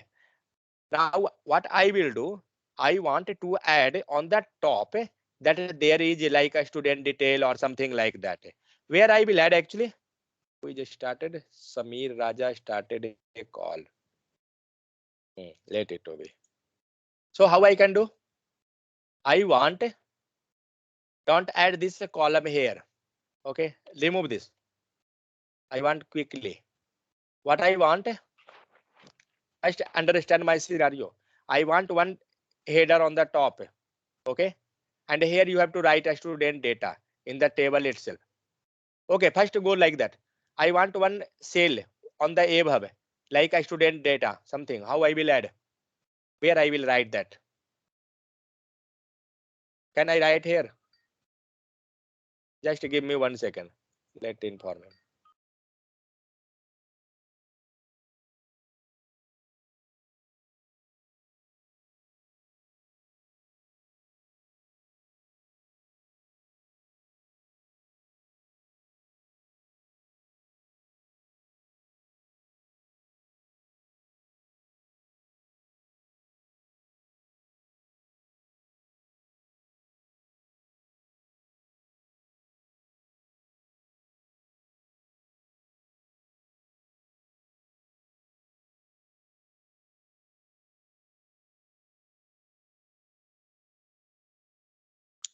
Now what I will do, I want to add on the top that there is like a student detail or something like that. Where I will add actually, we just started. Samir Raja started a call. Let it be. So how I can do? I want, don't add this column here. Okay, remove this. I want quickly. What I want, just understand my scenario. I want one header on the top. Okay, and here you have to write a student data in the table itself. Okay, first go like that. I want one cell on the above, like a student data, something. How I will add? Where I will write that? Can I write here? Just give me 1 second. Let inform him.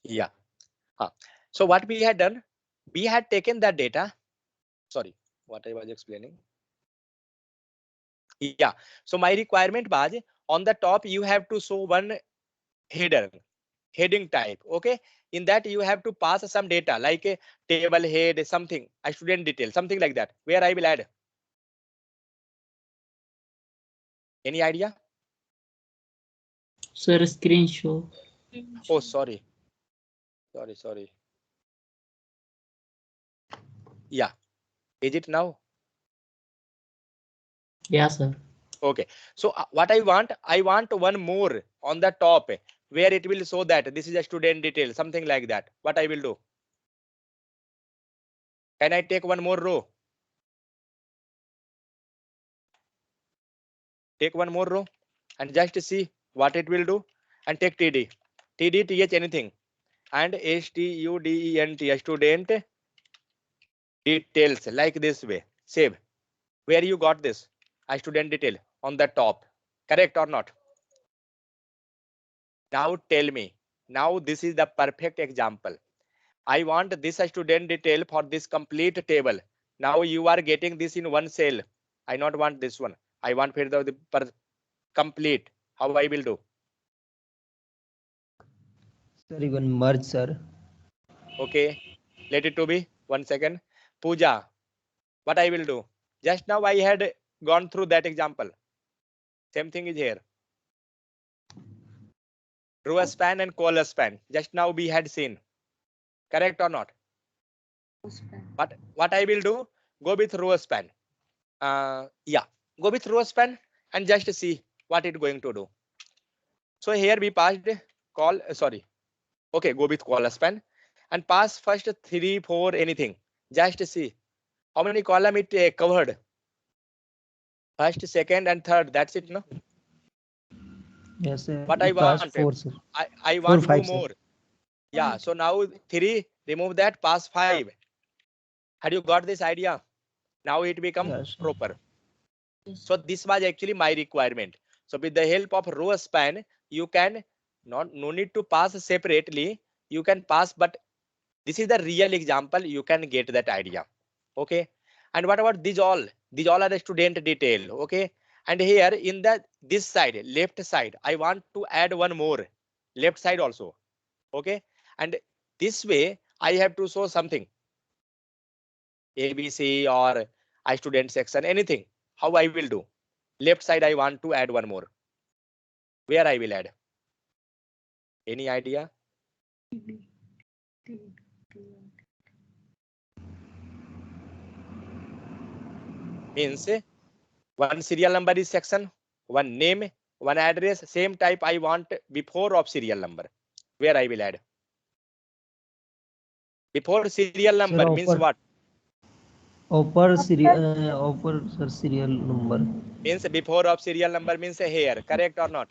Yeah. So what we had done, we had taken that data. Sorry, what I was explaining. Yeah. So my requirement was on the top you have to show one header, heading type. Okay. In that you have to pass some data like a table head, something, a student detail, something like that. Where I will add. Any idea? Sir, screen show. Oh, sorry. Sorry. Yeah. Is it now? Yeah, sir. Okay. So what I want one more on the top where it will show that this is a student detail, something like that. What I will do? Can I take one more row? Take one more row and just see what it will do and take TD. TD, TH, anything. And STUDENT, student details, like this way. Save. Where you got this? A student detail on the top. Correct or not? Now tell me. Now this is the perfect example. I want this student detail for this complete table. Now you are getting this in one cell. I not want this one. I want for the complete. How I will do? Sir, even merge, sir. Okay. Let it to be 1 second. Pooja, what I will do? Just now I had gone through that example. Same thing is here. Row span and column span. Just now we had seen. Correct or not? But what I will do? Go with row span. Yeah. Go with row span and just see what it's going to do. So here we passed call. Sorry. Okay. Go with column span and pass first 3, 4, anything. Just see how many column it covered. First, second, and third. That's it, no? Yes, sir. What I It passed want, 4, sir. I 4, want 2 5, sir. more. Yeah. So now 3, remove that, pass 5. Had you got this idea? Now it become Yes, sir. proper. So this was actually my requirement. So with the help of row span, you can no need to pass separately. You can pass, but this is the real example. You can get that idea. Okay. And what about these all? These all are the student detail. Okay. And here in the this side, left side, I want to add one more left side also. Okay. And this way I have to show something ABC or I student section, anything. How I will do? Left side, I want to add one more. Where I will add? Any idea? Means one serial number is section, one name, one address, same type I want before of serial number. Where I will add? Before serial Sir, number means what? offer, sir, serial number. Means before of serial number means here. Correct or not?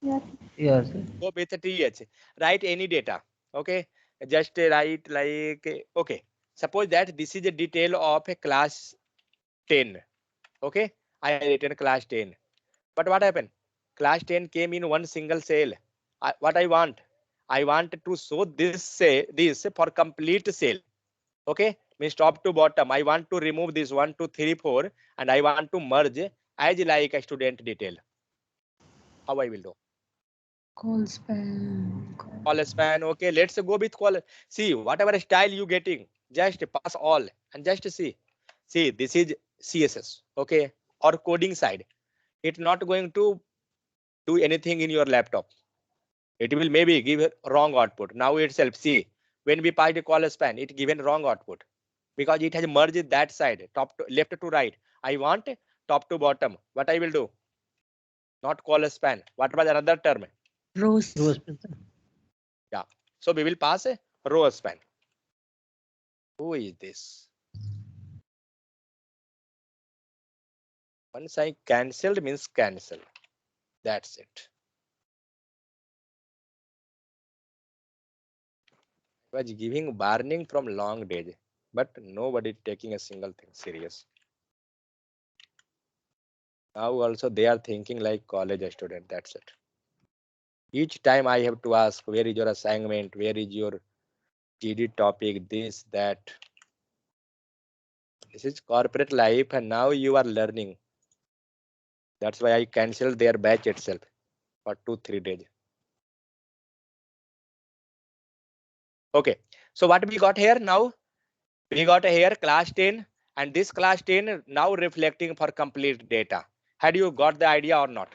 Yes. Yes, sir. Go with TH. Write any data. Okay. Just write like, okay. Suppose that this is a detail of a class 10. Okay. I written class 10. But what happened? Class 10 came in one single cell. What I want? I want to show this this for complete cell. Okay. Means top to bottom. I want to remove this 1, 2, 3, 4, and I want to merge as like a student detail. How I will do? Call span. Call span. Okay, let's go with call. See, whatever style you getting, just pass all and just see. See, this is CSS. Okay, or coding side. It's not going to do anything in your laptop. It will maybe give a wrong output. Now itself, see, when we passed a call span, it given wrong output because it has merged that side, top to left to right. I want top to bottom. What I will do? Not call span. What was another term? Rows. Rows. Yeah. So we will pass a row span. Who is this? Once I cancelled means cancel. That's it. I was giving warning from long days, but nobody taking a single thing serious. Now also they are thinking like college student. That's it. Each time I have to ask, where is your assignment? Where is your GD topic? This, that. This is corporate life, and now you are learning. That's why I cancelled their batch itself for 2-3 days. Okay, so what we got here now? We got here class 10, and this class 10 now reflecting for complete data. Had you got the idea or not?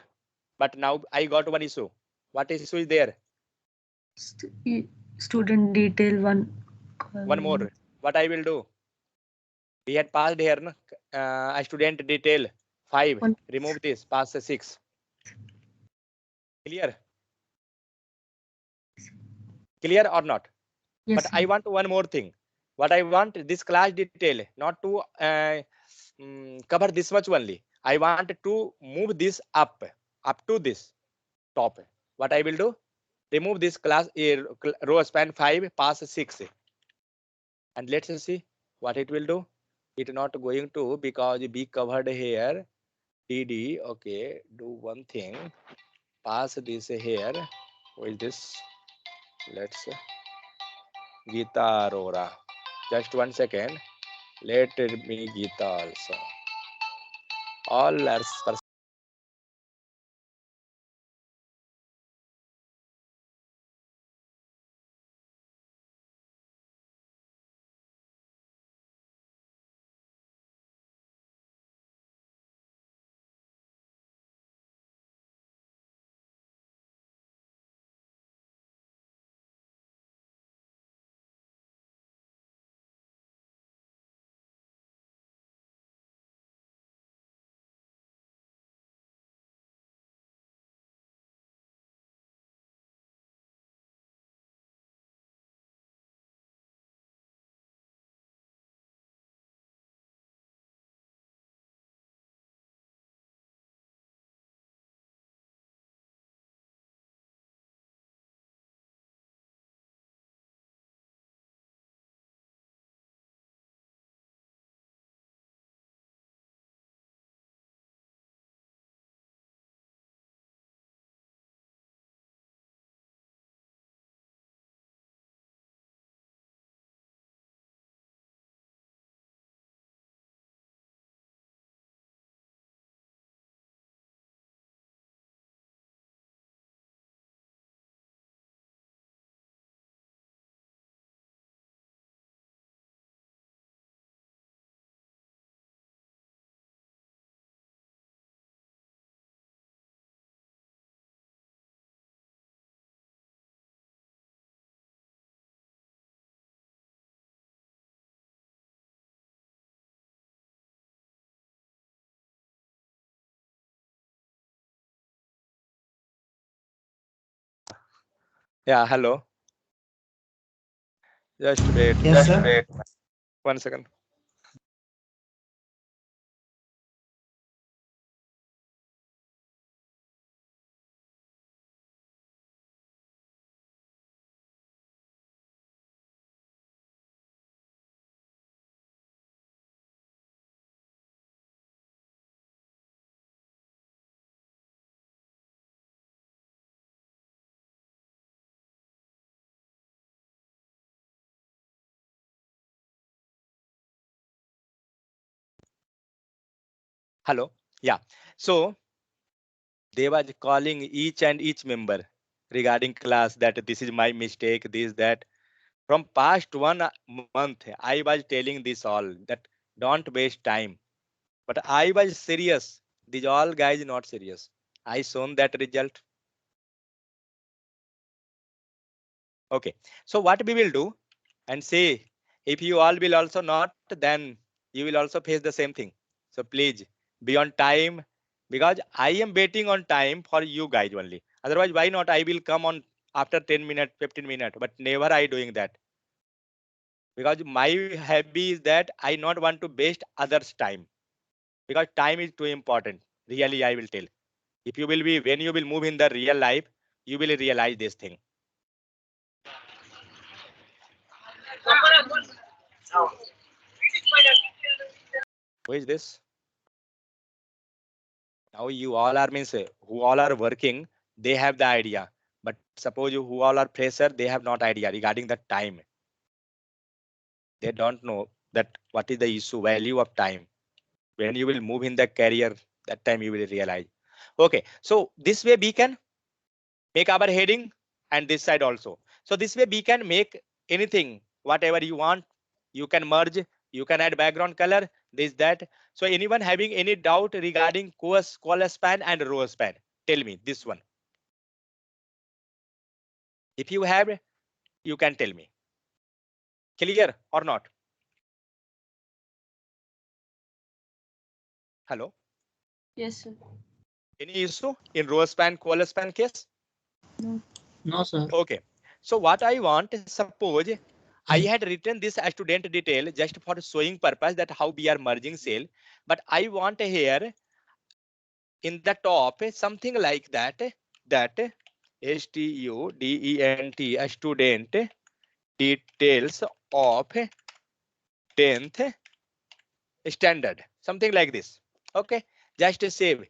But now I got one issue. What issue is there? Student detail one. One more. What I will do? We had passed here, no? A student detail 5. One. Remove this, pass 6. Clear? Clear or not? Yes, But I want one more thing. What I want this class detail not to cover this much only. I want to move this up to this top. What I will do? Remove this class row span 5, pass 6, and let's see what it will do. It not going to because be covered here. DD. Okay, do one thing. Pass this here. Who is this? Let's Geeta Arora. Just 1 second. Let me Geeta also. All are yeah. Hello. Just wait. Yes, Just sir. wait. 1 second. Hello. Yeah. So they was calling each and each member. regarding class that this is my mistake, this, that. From past 1 month, I was telling this all that don't waste time. But I was serious. These all guys not serious. I shown that result. Okay. So what we will do and say, if you all will also not, then you will also face the same thing. So please be on time because I am waiting on time for you guys only. Otherwise, why not? I will come on after 10 minutes, 15 minutes, but never I doing that. Because my hobby is that I not want to waste others' time. Because time is too important. Really, I will tell. If you will be, when you will move in the real life, you will realize this thing. Who is this? Now you all are means who all are working, they have the idea. But suppose you who all are fresher, they have not idea regarding the time. They don't know that what is the issue, value of time. When you will move in the career, that time you will realize. Okay, so this way we can make our heading and this side also. So this way we can make anything, whatever you want. You can merge, you can add background color, this, that. So anyone having any doubt regarding color span and row span, tell me this one. If you have, you can tell me. Clear or not? Hello? Yes, sir. Any issue in row span, color span case? No, sir. Okay. So what I want, suppose I had written this as student detail just for showing purpose that how we are merging cell, but I want here in the top something like that, that student, a student details of 10th standard, something like this. Okay, just to save.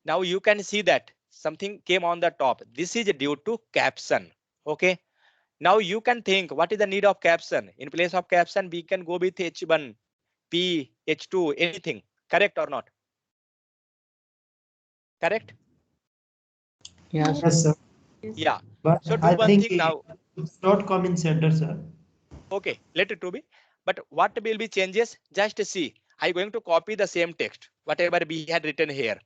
Now you can see that something came on the top. This is due to caption. Okay. Now you can think what is the need of caption. In place of caption, we can go with H1, P, H2, anything. Correct or not? Correct? Yes. Yes, sir. Yeah. But So do I one think thing now. it's not come in center, sir. Okay, let it to be. But what will be changes? Just see. I'm going to copy the same text, whatever we had written here.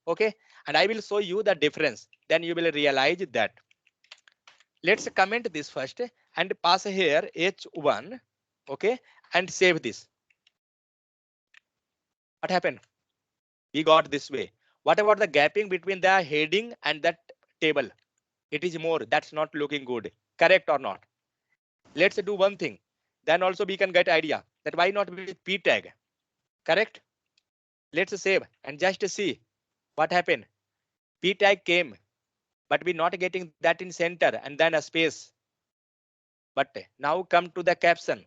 Okay, and I will show you the difference. Then you will realize that. Let's comment this first and pass here H1. Okay, and save this. What happened? We got this way. What about the gapping between the heading and that table? It is more. That's not looking good. Correct or not? Let's do one thing. Then also we can get idea that why not with P tag. Correct? Let's save and just see what happened. P tag came, but we're not getting that in center and then a space. But now come to the caption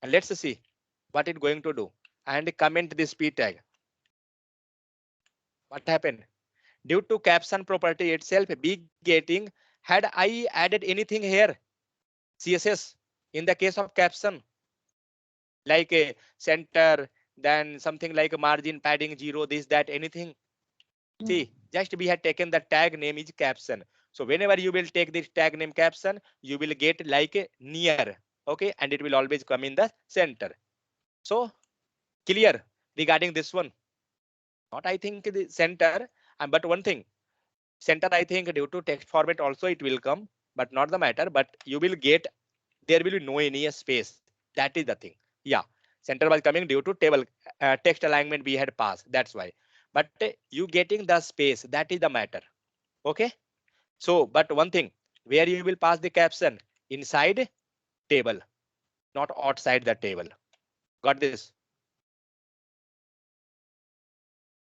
and let's see what it's going to do and comment this P tag. What happened? Due to caption property itself, be getting, had I added anything here, CSS, in the case of caption, like a center, then something like a margin padding 0, this, that, anything. See, just we had taken the tag name is caption. So whenever you will take this tag name caption, you will get like a near, okay, and it will always come in the center. So clear regarding this one. Not I think the center, but one thing, center I think due to text format also it will come, but not the matter. But you will get, there will be no any space. That is the thing. Yeah, center was coming due to table text alignment we had passed. That's why. But you getting the space, that is the matter. Okay. So, but one thing, where you will pass the caption inside table, not outside the table. Got this?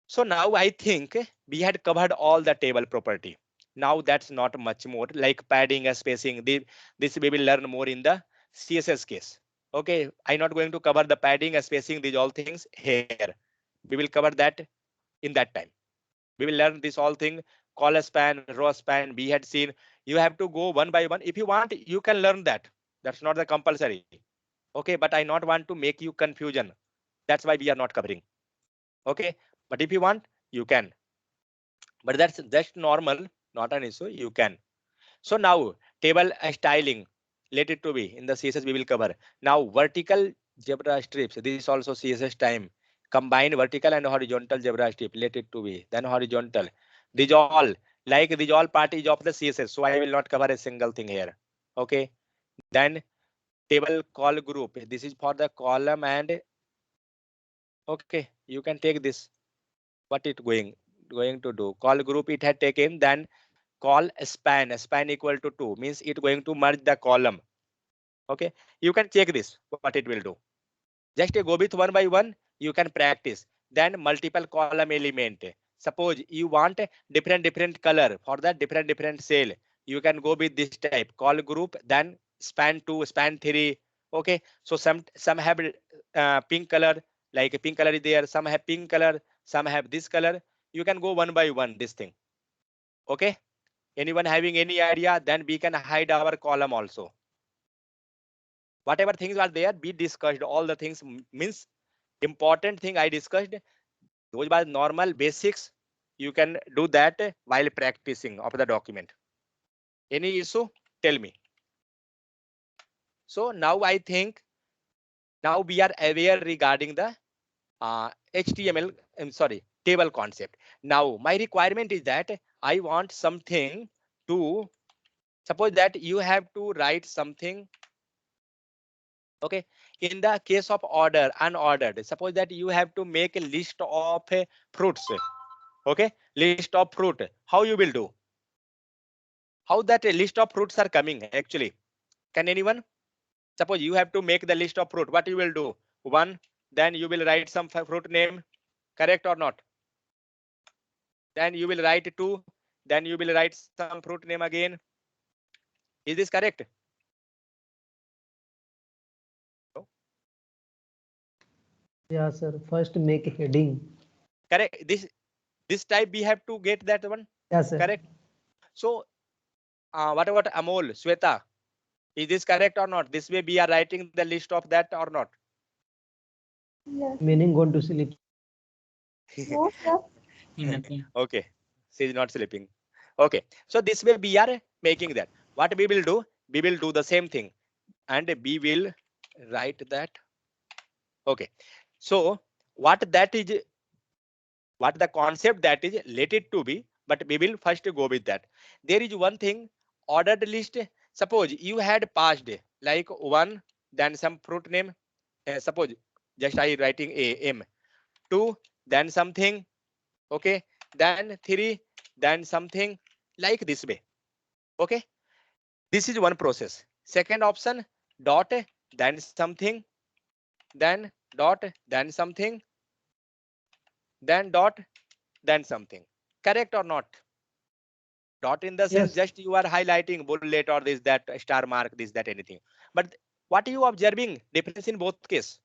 So now I think we had covered all the table property. Now that's not much more like padding and spacing. This we will learn more in the CSS case. Okay, I'm not going to cover the padding and spacing, these all things here. We will cover that in that time. We will learn this all thing, color span, row span, we had seen. You have to go one by one. If you want, you can learn that. That's not the compulsory. Okay, but I not want to make you confusion. That's why we are not covering. Okay, but if you want, you can. But that's normal, not an issue. You can. So now table styling, let it to be in the CSS we will cover. Now vertical zebra strips, this is also CSS time. Combine vertical and horizontal zebra strip, let it to be. Then horizontal. Resolve, like resolve part is of the CSS, so I will not cover a single thing here. Okay. Then table call group, this is for the column and okay, you can take this. What it going to do? Call group it had taken, then call span equal to 2 means it going to merge the column. Okay, you can check this what it will do. Just go with one by one, you can practice. Then multiple column element, suppose you want different color for the different cell, you can go with this type call group, then span 2 span 3. Okay, so some have pink color, like pink color is there, some have pink color, some have this color. You can go one by one this thing. Okay, anyone having any idea? Then we can hide our column also. Whatever things are there, we discussed all the things, means important thing I discussed. Those are normal basics. You can do that while practicing of the document. Any issue? Tell me. So now I think now we are aware regarding the HTML, I'm sorry, table concept. Now my requirement is that I want something to, suppose that you have to write something. Okay, in the case of order unordered, suppose that you have to make a list of fruits. Okay, list of fruit, how you will do? How that a list of fruits are coming actually? Can anyone? Suppose you have to make the list of fruit, what you will do? One, then you will write some fruit name, correct or not? Then you will write two, then you will write some fruit name again. Is this correct? No? Yeah, sir. First make a heading. Correct. This type we have to get that one. Yeah, sir. Correct. So what about Amol, Sweta? Is this correct or not? This way we are writing the list of that or not? Yes. Meaning going to sleep. No, sir. Nothing. Okay, she is not sleeping. Okay, so this way we are making that. What we will do? We will do the same thing, and we will write that. Okay, so what that is, what the concept that is, let it to be, but we will first go with that. There is one thing, ordered list. Suppose you had passed like one, then some fruit name. Suppose just I writing a m, two, then something. Okay, then three, then something, like this way. Okay, this is one process. Second option, dot, then something, then dot, then something, then dot, then something. Correct or not? Dot in the sense Yes. just you are highlighting bullet or this that star mark, this that anything. But what you observing difference in both case?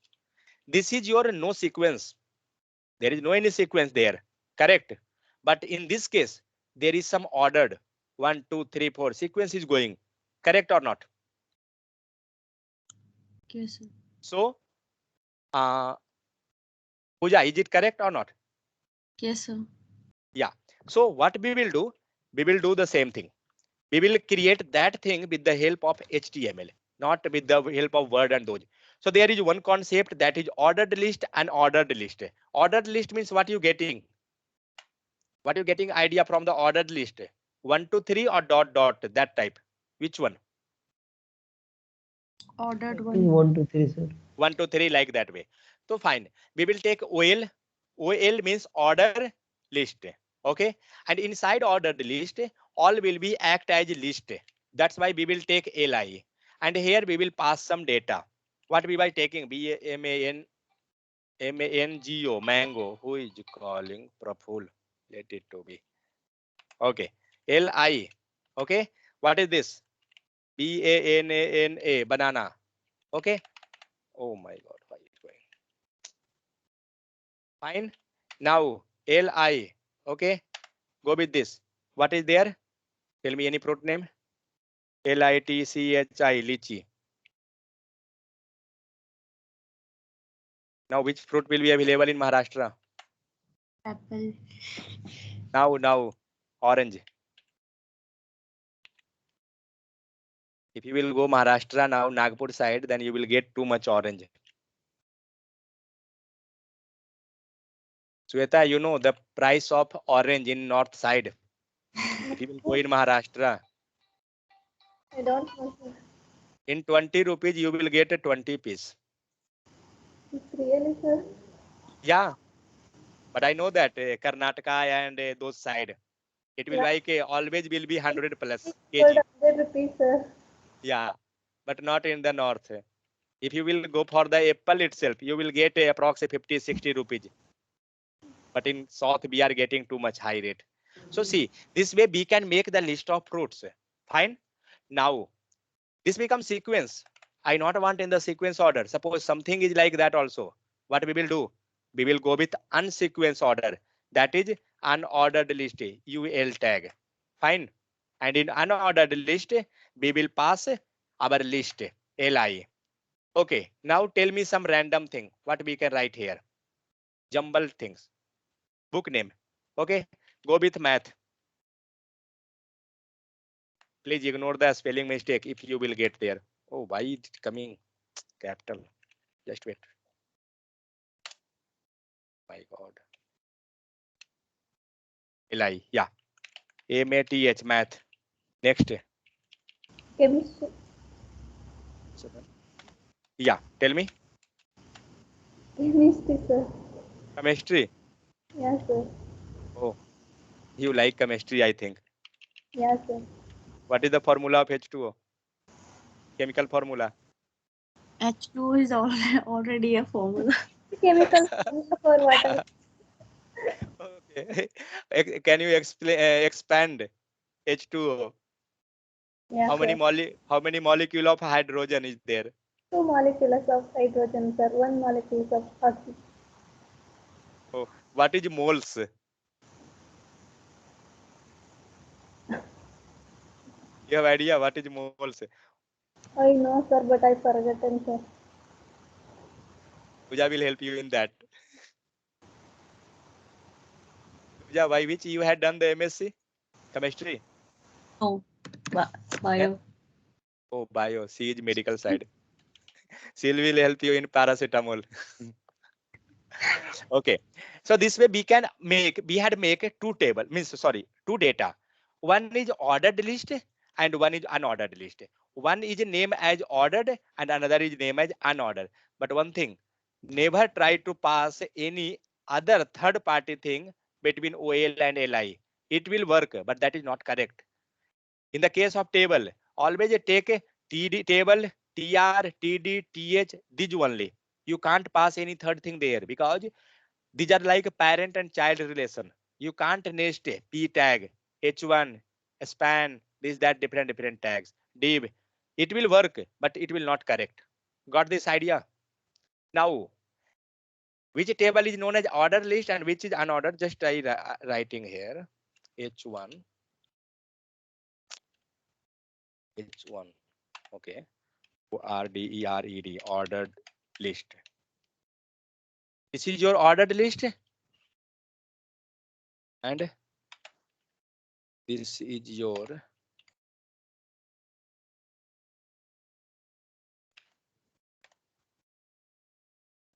This is your no sequence. There is no any sequence there. Correct. But in this case, there is some ordered 1, 2, 3, 4 sequence is going. Correct or not? Yes, sir. So, Pooja, is it correct or not? Yes, sir. Yeah. So what we will do? We will do the same thing. We will create that thing with the help of HTML, not with the help of Word and those. So there is one concept that is ordered list and ordered list. Ordered list means what you getting? What you getting idea from the ordered list? 1, 2, 3 or dot dot, that type. Which one? Ordered I think one. 1, 2, 3, sir. 1, 2, 3 like that way. So fine. We will take OL. OL means order list. Okay. And inside ordered list, all will be act as list. That's why we will take LI. And here we will pass some data. What we by taking? MANGO, mango. Who is calling Praful? Let it to be. Okay. LI. Okay. What is this? BANANA, banana. Okay. Oh my God. Why is it going? Fine. Now LI. Okay. Go with this. What is there? Tell me any fruit name. LITCHI, lychee. Now which fruit will be available in Maharashtra? Apple. Now orange. If you will go Maharashtra now, Nagpur side, then you will get too much orange. Sweta, you know the price of orange in north side. If you will go in Maharashtra, I don't know, sir. in 20 rupees, you will get a 20 piece. It's really, sir. Yeah, but I know that Karnataka and those side, it will Yeah. like always will be 100 plus For kg. 100 rupees, sir. Yeah, but not in the north. If you will go for the apple itself, you will get approximately 50, 60 rupees. But in south, we are getting too much high rate. So see, this way we can make the list of fruits. Fine. Now, this becomes sequence. I not want in the sequence order. Suppose something is like that also. What we will do? We will go with unsequence order. That is unordered list. UL tag. Fine. And in unordered list, we will pass our list. LI. Okay. Now tell me some random thing. What we can write here? Jumble things. Book name. Okay. Go with math. Please ignore the spelling mistake if you will get there. Oh, why it coming capital? Just wait. My God. Eli, yeah. MATH, math. Next. Chemistry. Yeah, tell me. Chemistry, sir. Chemistry. Yes, sir. Oh, you like chemistry, I think. Yes, sir. What is the formula of H2O? Chemical formula. H2 is already a formula. Chemical for water. Okay. Can you explain expand H2O? Yes, sir. How many molecule of hydrogen is there? 2 molecules of hydrogen, sir. 1 molecule of oxygen. Oh, what is moles? You have idea what is moles? I know, sir, but I forgotten, sir. Pooja will help you in that. Pooja, by which you had done the MSc? Chemistry? No, bio. Oh, bio. She is medical side. She will help you in paracetamol. Okay. So this way we had make two table, means sorry, two data. One is ordered list and one is unordered list. One is named as ordered and another is named as unordered. But one thing, never try to pass any other third party thing between OL and LI. It will work, but that is not correct. In the case of table, always take a TD table, TR, TD, TH, these only. You can't pass any third thing there because these are like parent and child relation. You can't nest a P tag, H1, span, this, that, different tags, div. It will work, but it will not correct. Got this idea? Now, which table is known as order list and which is unordered? Just try writing here. H1, H1, okay. ORDERED, ordered list. This is your ordered list and this is your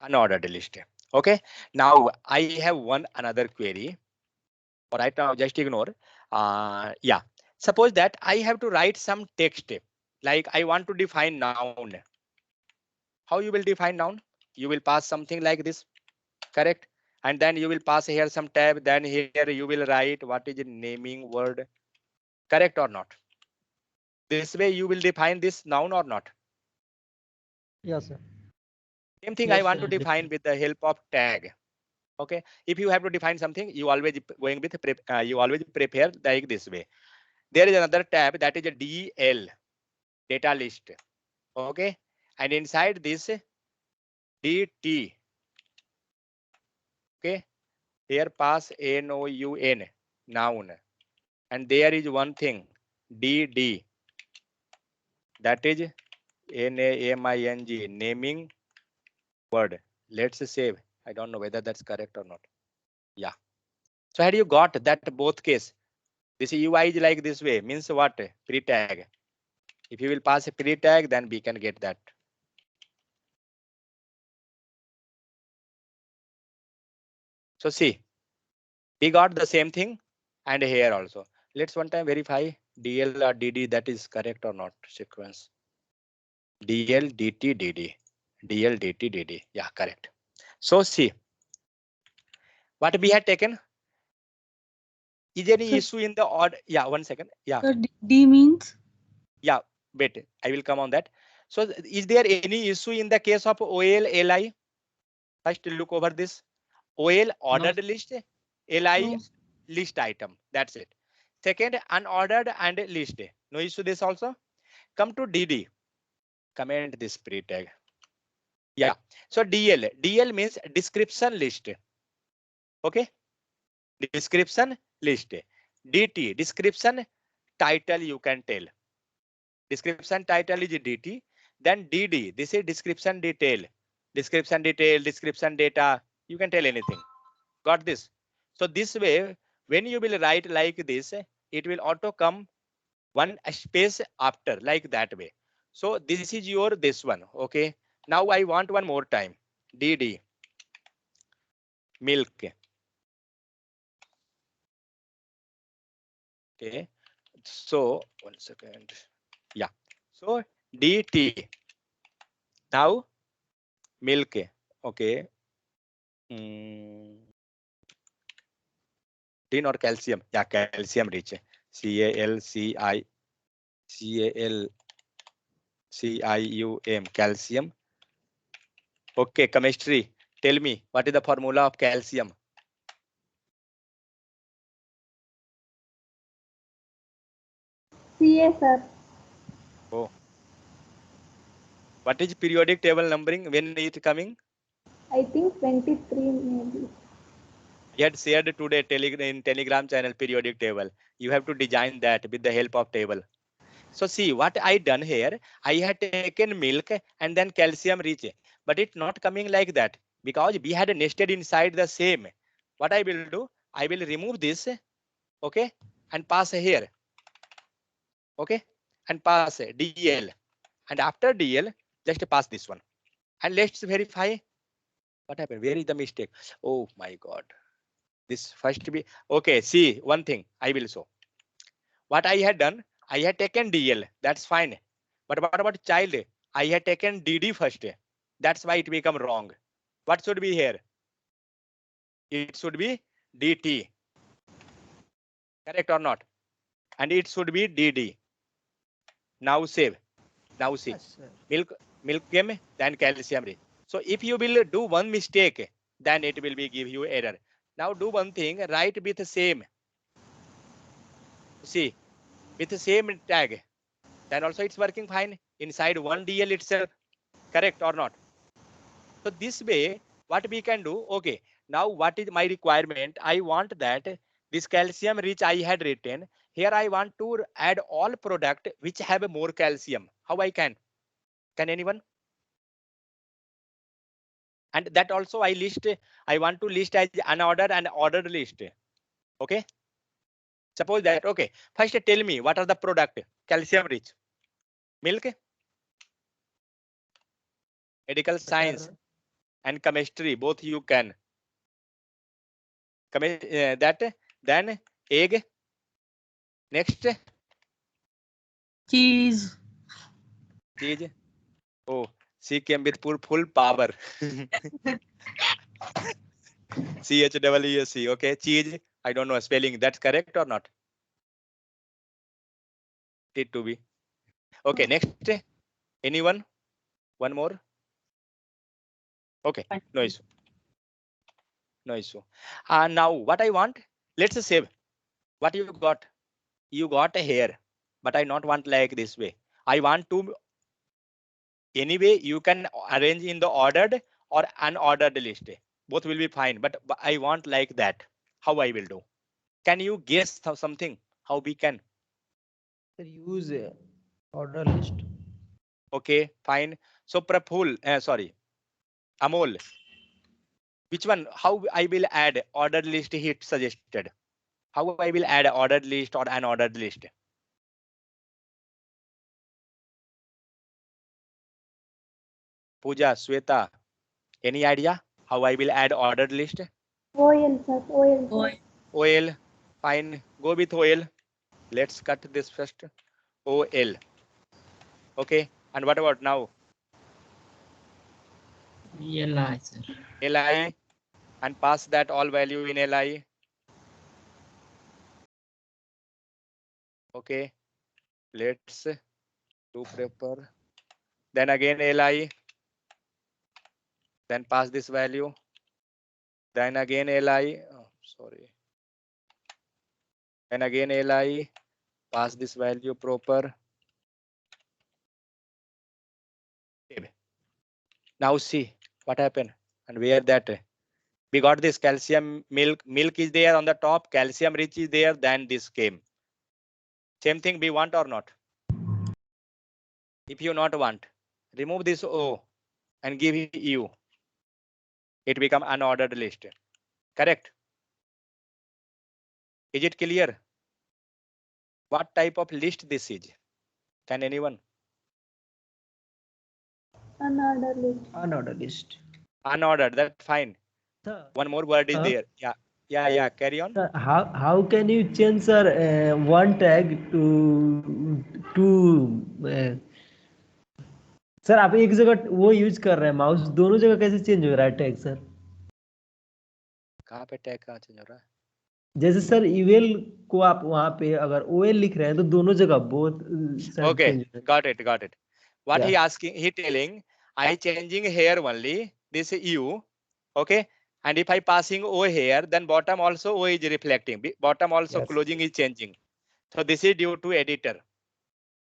unordered list. Okay. Now I have one another query. All right. Now just ignore. Yeah. Suppose that I have to write some text. Like I want to define noun. How you will define noun? You will pass something like this. Correct. And then you will pass here some tab. Then here you will write what is the naming word. Correct or not? This way you will define this noun or not? Yes, sir. Same thing I Yes, want to sir. define with the help of tag. Okay. If you have to define something, you always going with you always prepare like this way. There is another tab that is a DL, data list. Okay. And inside this DT. Okay. Here pass NOUN, noun. And there is one thing DD, that is NAMING, naming word. Let's save. I don't know whether that's correct or not. Yeah. So had you got that both case? This UI is like this way, means what? Pre-tag. If you will pass a pre tag, then we can get that. So see, we got the same thing, and here also. Let's one time verify DL or DD that is correct or not sequence. DL DT DD. DL DT DD. Yeah, correct. So see, what we had taken. Is there any So- issue in the order? Yeah, 1 second. Yeah, So D means yeah. Wait, I will come on that. So is there any issue in the case of OL LI? First, look over this. OL No, ordered list, LI no. list item. That's it. Second, unordered and list. No issue this also. Come to DD. Comment this pre tag. Yeah. So DL means description list. Okay. Description list. DT description title you can tell. Description title is DT. Then DD. This is description detail. Description detail, description data. You can tell anything. Got this? So this way, when you will write like this, it will auto come one space after like that way. So this is your this one. Okay. Now I want one more time. DD milk. Okay. So 1 second. Yeah. So DT. Now milk. Okay. Tin or calcium? Yeah, calcium rich. CalCium calcium. Okay, chemistry. Tell me what is the formula of calcium? CA, sir. Oh, what is periodic table numbering when it coming? I think 23 maybe. I had shared today in Telegram channel periodic table. You have to design that with the help of table. So see what I done here. I had taken milk and then calcium rich, but it's not coming like that because we had nested inside the same. What I will do, I will remove this, okay, and pass here, okay, and pass DL, and after DL, just pass this one, and let's verify what happened. Where is the mistake? Oh my God, this first be okay. See one thing I will show. What I had done, I had taken DL, that's fine. But what about child? I had taken DD first. That's why it become wrong. What should be here? It should be DT. Correct or not? And it should be DD. Now save. Now see. Yes, sir. Milk came, then calcium rich. So if you will do one mistake, then it will be give you error. Now do one thing, write with the same. See, with the same tag. Then also it's working fine inside one DL itself. Correct or not? So this way, what we can do, okay, now what is my requirement? I want that this calcium rich I had written, here I want to add all product which have more calcium. How I can? Can anyone? And that also I want to list as unordered and ordered list. Okay. Suppose that, okay, first tell me what are the product? Calcium rich. Milk, medical science, Butter, and chemistry, both you can. That, then egg, next Cheese. cheese. Oh, she came with full power. CHEESC. Okay, cheese. I don't know spelling. That's correct or not? It to be. Okay, next. Anyone? One more. Okay, no issue. No issue. Now what I want? Let's save. What you got? You got a hair, but I not want like this way. I want to anyway. You can arrange in the ordered or unordered list. Both will be fine, but I want like that. How I will do? Can you guess something? How we can? sir, use order list. Okay, fine. So Praful, sorry, Amol, which one? How I will add ordered list hit suggested? How I will add ordered list or unordered list? Pooja, Sweta, any idea how I will add ordered list? OL, sir. OL, Oh, sir. OL, fine. Go with OL. Let's cut this first. OL. Okay. And what about now? Li, sir. Li, and pass that all value in Li. Okay. Let's do prepper. Then again Li. Then pass this value. Then again Li. Oh, sorry. Then again Li. Pass this value proper. Now see what happened and where that we got this calcium milk is there on the top, calcium rich is there, then this came. Same thing we want or not? If you not want, remove this O and give U. It become unordered list. Correct? Is it clear? What type of list this is? Can anyone? Unordered list. Unordered list. Unordered, that's fine. Sir, One more word is sir, there. Yeah, carry on. sir, how can you change, sir, one tag to sir आप एक जगह वो use कर रहे हैं mouse दोनों जगह कैसे चेंज हो रहा है टैग सर कहाँ पे टैग कहाँ चेंज हो रहा है जैसे सर ईवेल को आप वहां पे अगर ओएल लिख रहे हैं तो दोनों जगह both Okay, got it. What he Yeah. asking, he telling, I changing here only, this U, okay? And if I passing O here, then bottom also O is reflecting. Bottom also Yes. closing is changing. So this is due to editor.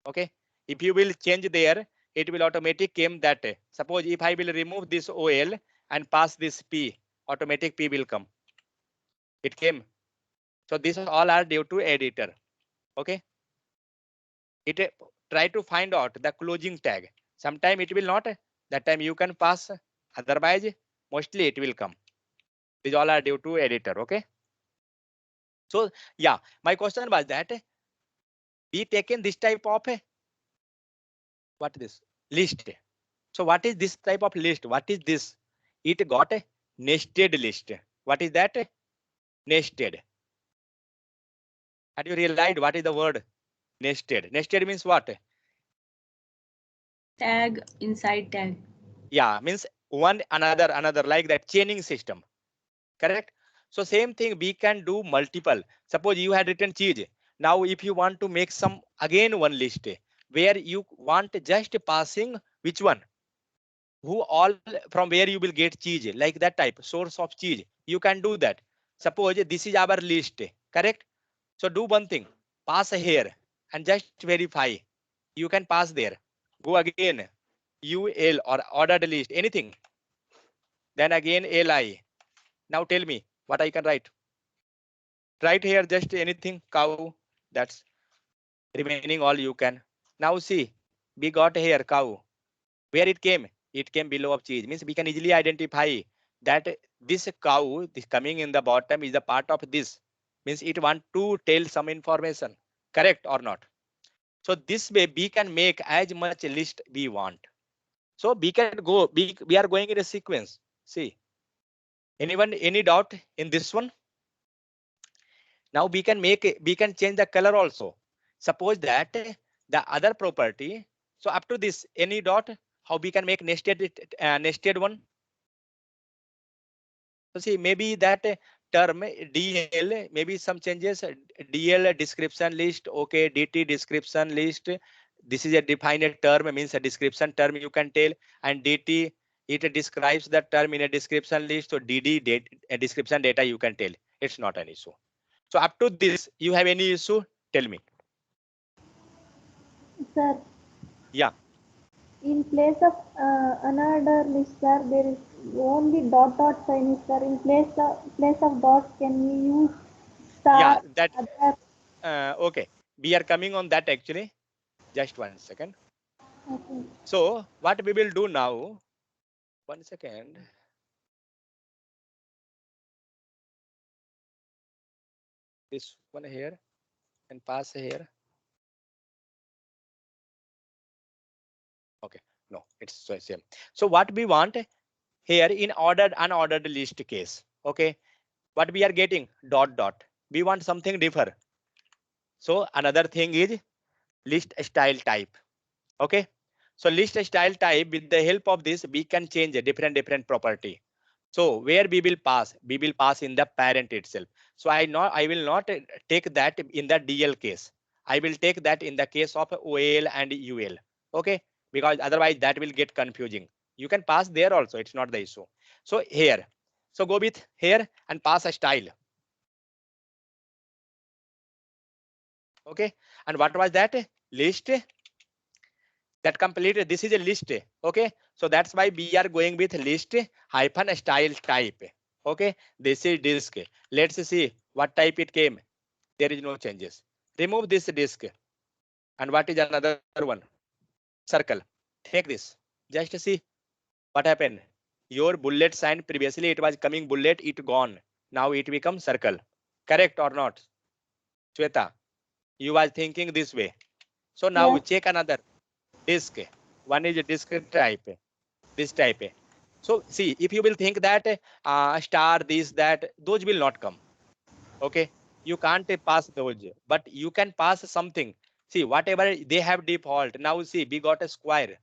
Okay. If you will change there, it will automatic came that. Suppose if I will remove this OL and pass this P, automatic P will come. It came. So these all are due to editor. Okay. It try to find out the closing tag. Sometime it will not. That time you can pass. Otherwise, mostly it will come. These all are due to editor. Okay. So yeah, my question was that we taken this type of what this list. So what is this type of list? What is this? It got a nested list. What is that? Nested. Have you realized what is the word nested? Nested means what? tag inside tag. Yeah, means one another like that chaining system. Correct? So same thing we can do multiple. Suppose you had written cheese. Now if you want to make some again one list where you want just passing which one? Who all from where you will get cheese like that type source of cheese you can do that. Suppose this is our list, correct? So do one thing, pass here and just verify. You can pass there, go again ul or ordered list anything, then again li. Now tell me what I can write here just anything cow. That's remaining all you can. Now see we got here cow. Where it came? It came below of cheese. Means we can easily identify that this cow, this coming in the bottom is a part of this. Means it want to tell some information. Correct or not? So this way we can make as much list we want. So we can go, we are going in a sequence. See, anyone, any doubt in this one? Now we can we can change the color also. Suppose that the other property. So up to this, any dot, how we can make nested one? So see, maybe that term DL, maybe some changes. DL description list, okay. DT description list. This is a defined term, means a description term you can tell. And DT, it describes the term in a description list. So DD, a description data you can tell. It's not an issue. So up to this, you have any issue? Tell me. Sir, Yeah. in place of unordered list, sir, there is only dot sign, sir. In place of dot, can we use star? Yeah, that Other? okay. We are coming on that actually. Just 1 second. Okay. So what we will do now? 1 second. This one here and pass here. Okay. No, it's same. So what we want here in ordered unordered list case, okay, what we are getting dot dot. We want something differ. So another thing is list style type. Okay. So list style type, with the help of this, we can change a different property. So where we will pass in the parent itself. So I will not take that in the DL case. I will take that in the case of OL and UL. Okay. Because otherwise that will get confusing. You can pass there also. It's not the issue. So here, so go with here and pass a style. Okay. And what was that? List that completed. This is a list. Okay. So that's why we are going with list hyphen style type. Okay. This is disk. Let's see what type it came. There is no changes. Remove this disk. And what is another one? Circle. Take this. Just see what happened. Your bullet sign, previously it was coming bullet, it gone. Now it becomes circle. Correct or not? Shweta, you are thinking this way. So now Yes. check another disk. One is a disk type. This type. So see, if you will think that star, this, that, those will not come. Okay. You can't pass those, but you can pass something. See, whatever they have default. Now see, we got a square.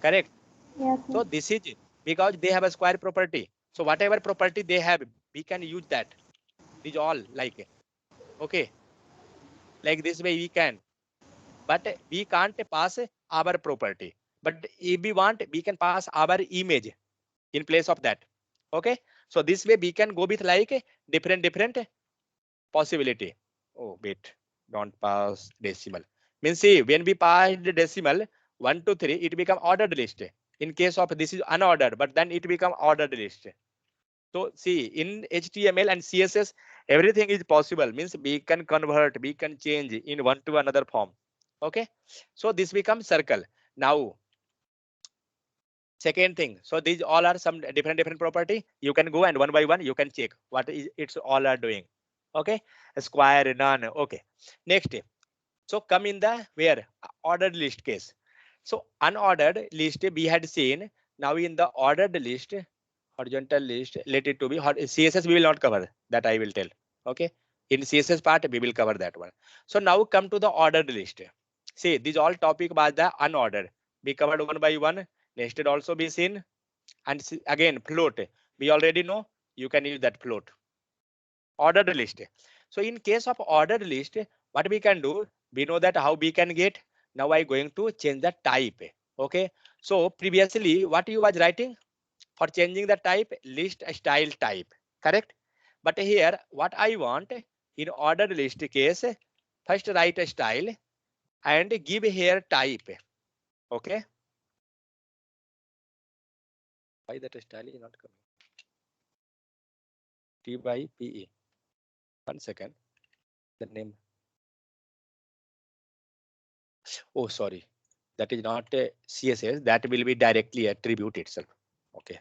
Correct. Yes, So sir. this is because they have a square property. So whatever property they have, we can use that. These all like, okay, like this way we can, but we can't pass our property. But if we want, we can pass our image in place of that. Okay. So this way we can go with like different possibility. Oh, wait, don't pass decimal. Means see, when we pass the decimal 1 to 3, it become ordered list. In case of this is unordered, but then it become ordered list. So see, in HTML and CSS, everything is possible. Means we can convert, we can change in one to another form. Okay. So this becomes circle. Now, second thing. So these all are some different property. You can go and one by one you can check what is it's all are doing. Okay. Square, none. Okay. Next. So come in the where ordered list case. So unordered list we had seen. Now in the ordered list, horizontal list, let it to be CSS we will not cover that, I will tell. Okay. In CSS part we will cover that one. So now come to the ordered list. See, these all topic about the unordered. We covered one by one. Nested also be seen. And again float. We already know you can use that float. Ordered list. So in case of ordered list, what we can do, we know that how we can get. Now I going to change the type. Okay. So previously what you was writing for changing the type, list style type, correct? But here what I want in ordered list case, first write a style and give here type. Okay. Why that style is not coming? T by PE. 1 second. The name. Oh, sorry. That is not a CSS. That will be directly attribute itself. Okay.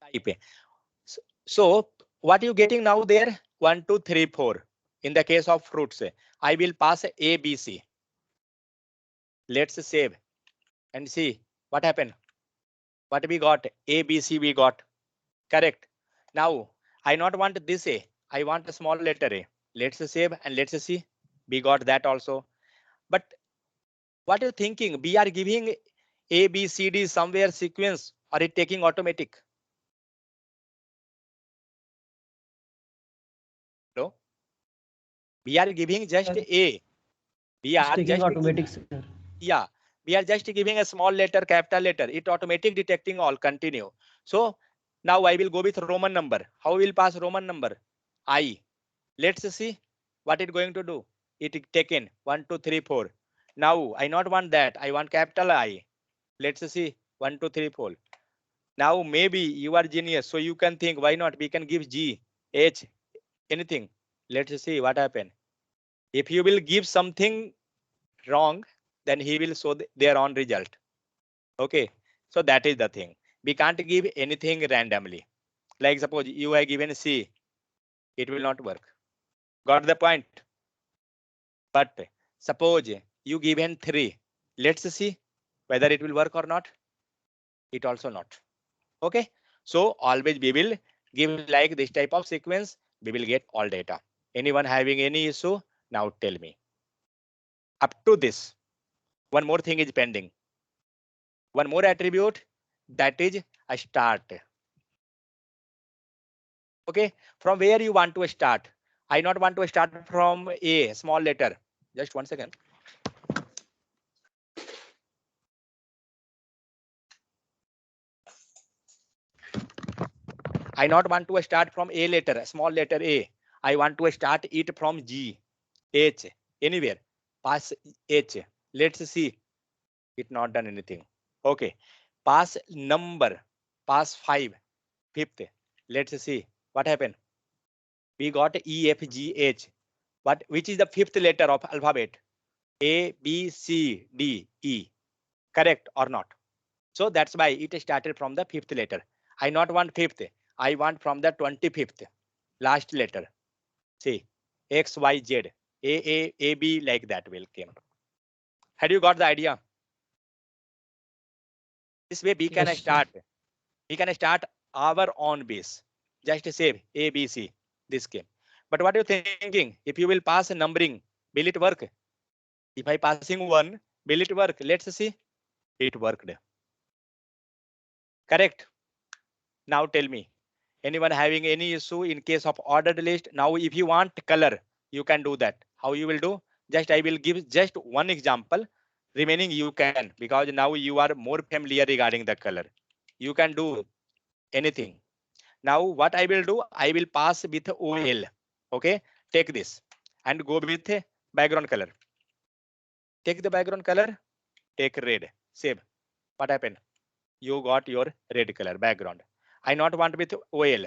Type. So what you getting now there? 1, 2, 3, 4. In the case of fruits, I will pass A, B, C. Let's save and see what happened. What we got? A, B, C we got. Correct. Now I not want this A. I want a small letter A. Let's save and let's see. We got that also. But what are you thinking? We are giving A, B, C, D somewhere sequence, or it taking automatic? No. We are giving just A. We It's are taking just automatic, sir. yeah. We are just giving a small letter, capital letter. It automatic detecting all. Continue. So now I will go with Roman number. How will pass Roman number? I. Let's see what it going to do. It taken 1, 2, 3, 4. Now I not want that. I want capital I. Let's see 1, 2, 3, 4. Now maybe you are genius, so you can think why not? We can give G, H, anything. Let's see what happen. If you will give something wrong, then he will show their own result. Okay, so that is the thing. We can't give anything randomly. Like suppose you are given C, it will not work. Got the point? But suppose you given 3. Let's see. whether it will work or not? It also not. Okay, so always we will give like this type of sequence, we will get all data. Anyone having any issue? Now tell me. Up to this, one more thing is pending. One more attribute, that is a start. Okay, from where you want to start? I not want to start from a small letter. Just 1 second. I not want to start from a letter, small letter a. I want to start it from G, H, anywhere. Pass H. Let's see. It not done anything. Okay. Pass number. Pass 5. Fifth. Let's see what happened. We got E, F, G, H. But which is the fifth letter of alphabet? A, B, C, D, E. Correct or not? So that's why it started from the fifth letter. I not want fifth. I want from the 25th. Last letter. See, X, Y, Z. A, B, like that will came. Had you got the idea? This way we can Yes, start. We can start our own base. Just save A, B, C. This came. But what are you thinking? If you will pass a numbering, will it work? If I passing 1, will it work? Let's see. It worked. Correct. Now tell me, anyone having any issue in case of ordered list? Now, if you want color, you can do that. How you will do? Just I will give just one example. Remaining you can, because now you are more familiar regarding the color. You can do anything. Now what I will do? I will pass with OL. Okay, take this and go with background color. Take the background color. Take red. Save. What happened? You got your red color background. I not want with OL.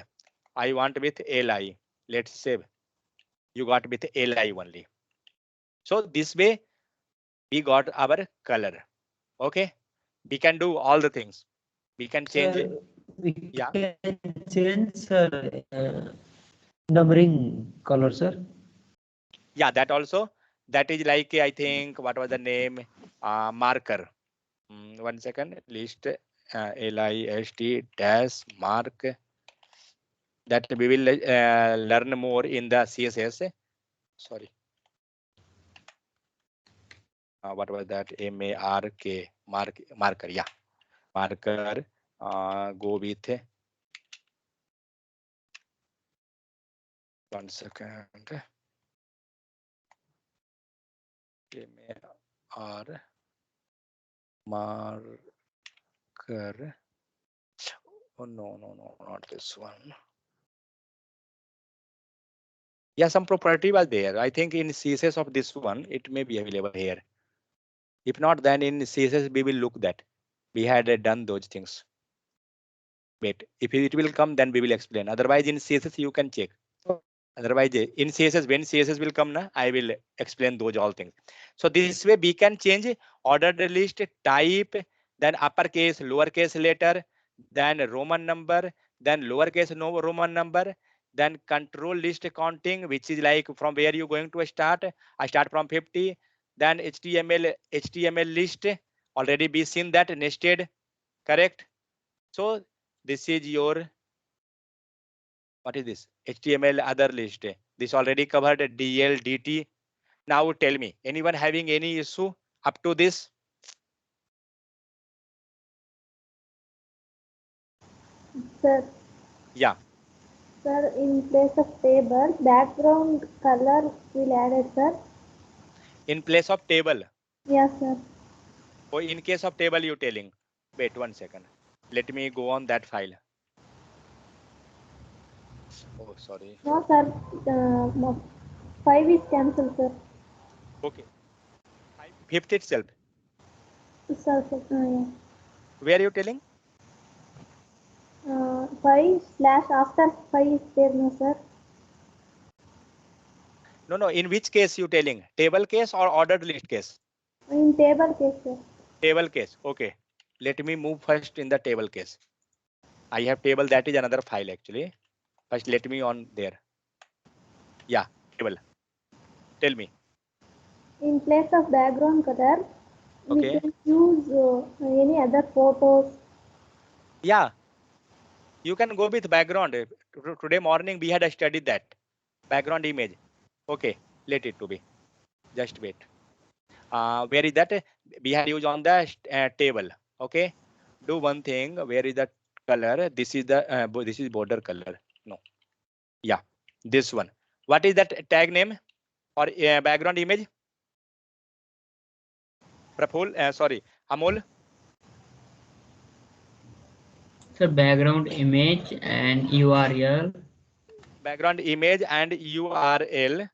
I want with LI. Let's save. You got with LI only. So this way we got our color. Okay. We can do all the things. We can change it. sir, we Yeah. can change, sir, numbering color, sir. Yeah, that also. That is like I think what was the name? Marker. 1 second. List list dash mark. That we will learn more in the CSS. Sorry. What was that? MARK marker. Yeah, marker. Go with 1 second. MAR marker. Oh no, not this one. Yeah, some property was there. I think in CSS of this one, it may be available here. If not, then in CSS we will look that. We had done those things. Wait, if it will come, then we will explain. Otherwise, in CSS you can check. Otherwise, in CSS, when CSS will come, I will explain those all things. So this way we can change ordered list type, then uppercase, lowercase letter, then Roman number, then lowercase no Roman number, then control list counting, which is like from where you going to start. I start from 50, then HTML list already be seen that nested, correct? So this is your, what is this? HTML other list. This already covered DL, DT. Now tell me, anyone having any issue up to this? Sir, Yeah. sir, in place of table, background color will added, sir. In place of table. Yes, sir. Or in case of table, you telling. Wait 1 second. Let me go on that file. Oh, sorry. No, sir. 5 is cancelled, sir. Okay. Fifth itself. Sir, yeah. Where are you telling? 5 slash after 5 is there, no, sir. No. In which case you telling? Table case or ordered list case? In table case, sir. Table case. Okay. Let me move first in the table case. I have table, that is another file actually. First, let me on there. Yeah, table. Tell me. In place of background color, We Okay. can use any other photos. Yeah, you can go with background. Today morning we had studied that background image. Okay, let it to be. Just wait. Where is that? We had used on the table. Okay. Do one thing. Where is the color? This is the this is border color. No. Yeah, this one. What is that tag name or background image? Praful, sorry, Amol. So background image and URL Background image and URL.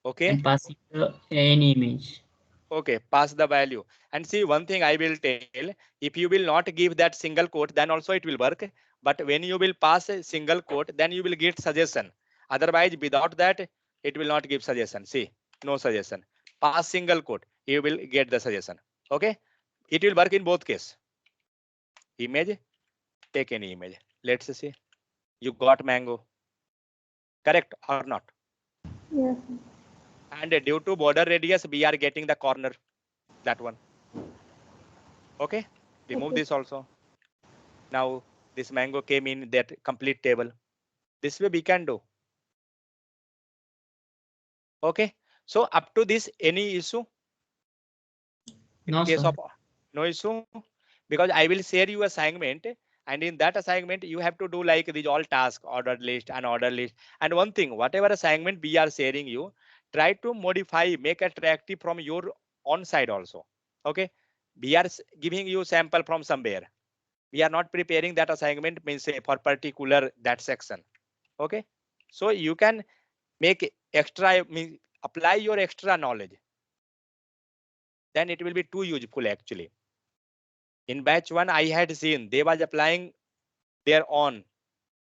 Okay. and passing the any image. Okay, pass the value. And see, one thing I will tell, if you will not give that single quote, then also it will work. But when you will pass a single quote, then you will get suggestion. Otherwise, without that, it will not give suggestion. See, no suggestion. Pass single quote, you will get the suggestion. Okay, it will work in both case. Image, take any image. Let's see. You got mango. Correct or not? Yes. And due to border radius, we are getting the corner. That one. Okay, remove Okay. this also. Now this mango came in that complete table. This way we can do. Okay. So up to this, any issue in No, case sir. of no issue, because I will share you assignment, and in that assignment you have to do like these all task, ordered list and order list. And one thing, whatever assignment we are sharing you, try to modify, make attractive from your on side also. Okay. We are giving you sample from somewhere. We are not preparing that assignment means say for particular that section. Okay. So you can make extra mean apply your extra knowledge, then it will be too useful actually. In batch one I had seen they was applying their own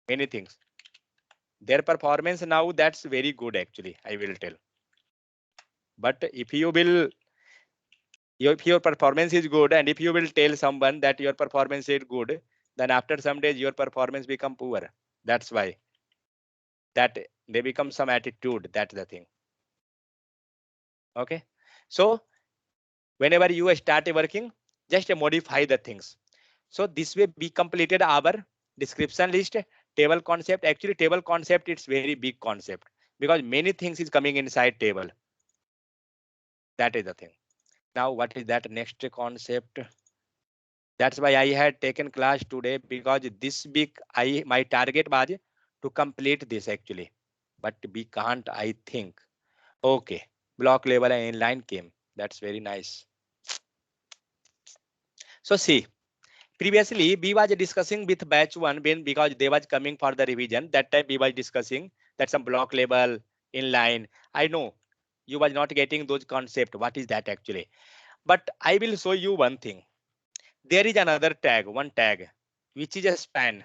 many things, their performance now that's very good actually, I will tell. But if you will, if your performance is good and if you will tell someone that your performance is good, then after some days your performance become poor. That's why that they become some attitude, that's the thing. Okay. So whenever you start working, just modify the things. So this way we completed our description list, table concept. Actually table concept, it's very big concept because many things is coming inside table. That is the thing. Now what is that next concept? That's why I had taken class today, because this week my target was to complete this actually, but we can't, I think. Okay, block level and inline came. That's very nice. So see, previously we was discussing with batch one when, because they was coming for the revision, that time we was discussing that some block level inline. I know you was not getting those concept, what is that actually, but I will show you one thing. There is another tag, one tag which is a span.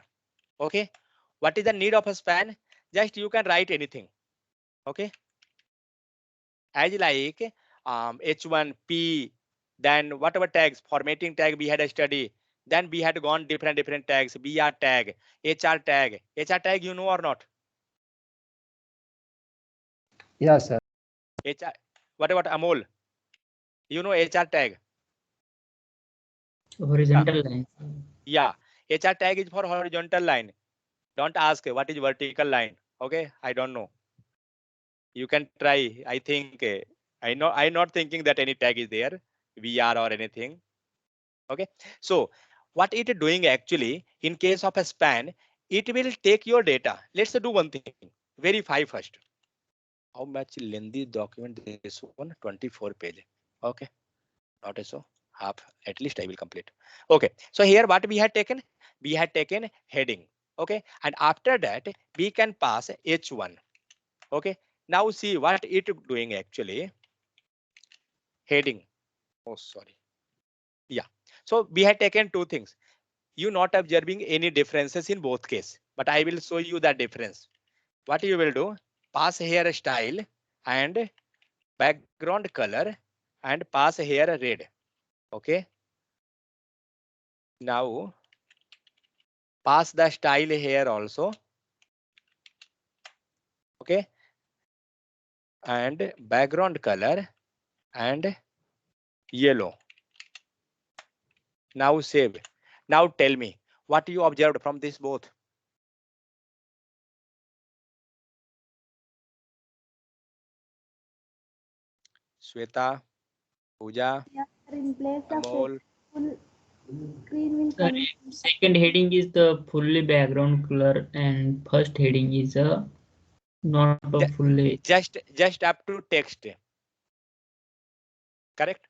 Okay, what is the need of a span? Just you can write anything. Okay, as like h1p, then whatever tags, formatting tag we had a study, then we had gone different tags, br tag, hr tag. Hr tag you know or not? Yeah, sir. Hr, what about Amol? You know hr tag? Yeah, Horizontal lines. yeah, hr tag is for horizontal line. Don't ask what is vertical line. Okay, I don't know, you can try. I think I'm not thinking that any tag is there, vr or anything. Okay, so what it is doing actually in case of a span, it will take your data. Let's do one thing, verify first. How much lengthy document this one? 24 page. Okay, not so half, at least I will complete. Okay, so here what we had taken, we had taken heading. Okay, and after that we can pass h1. Okay, now see what it doing actually. Heading, oh sorry, yeah. So we had taken two things. You not observing any differences in both case, but I will show you the difference. What you will do, pass here style and background color and pass here red. Okay, now pass the style here also. Okay, and background color and yellow. Now save. Now tell me what you observed from this both. Sweta, Pooja, Yeah, sir, in place of Amol. full screen will Sir, come. second heading is the fully background color, and first heading is a not a fully. Just up to text. Correct.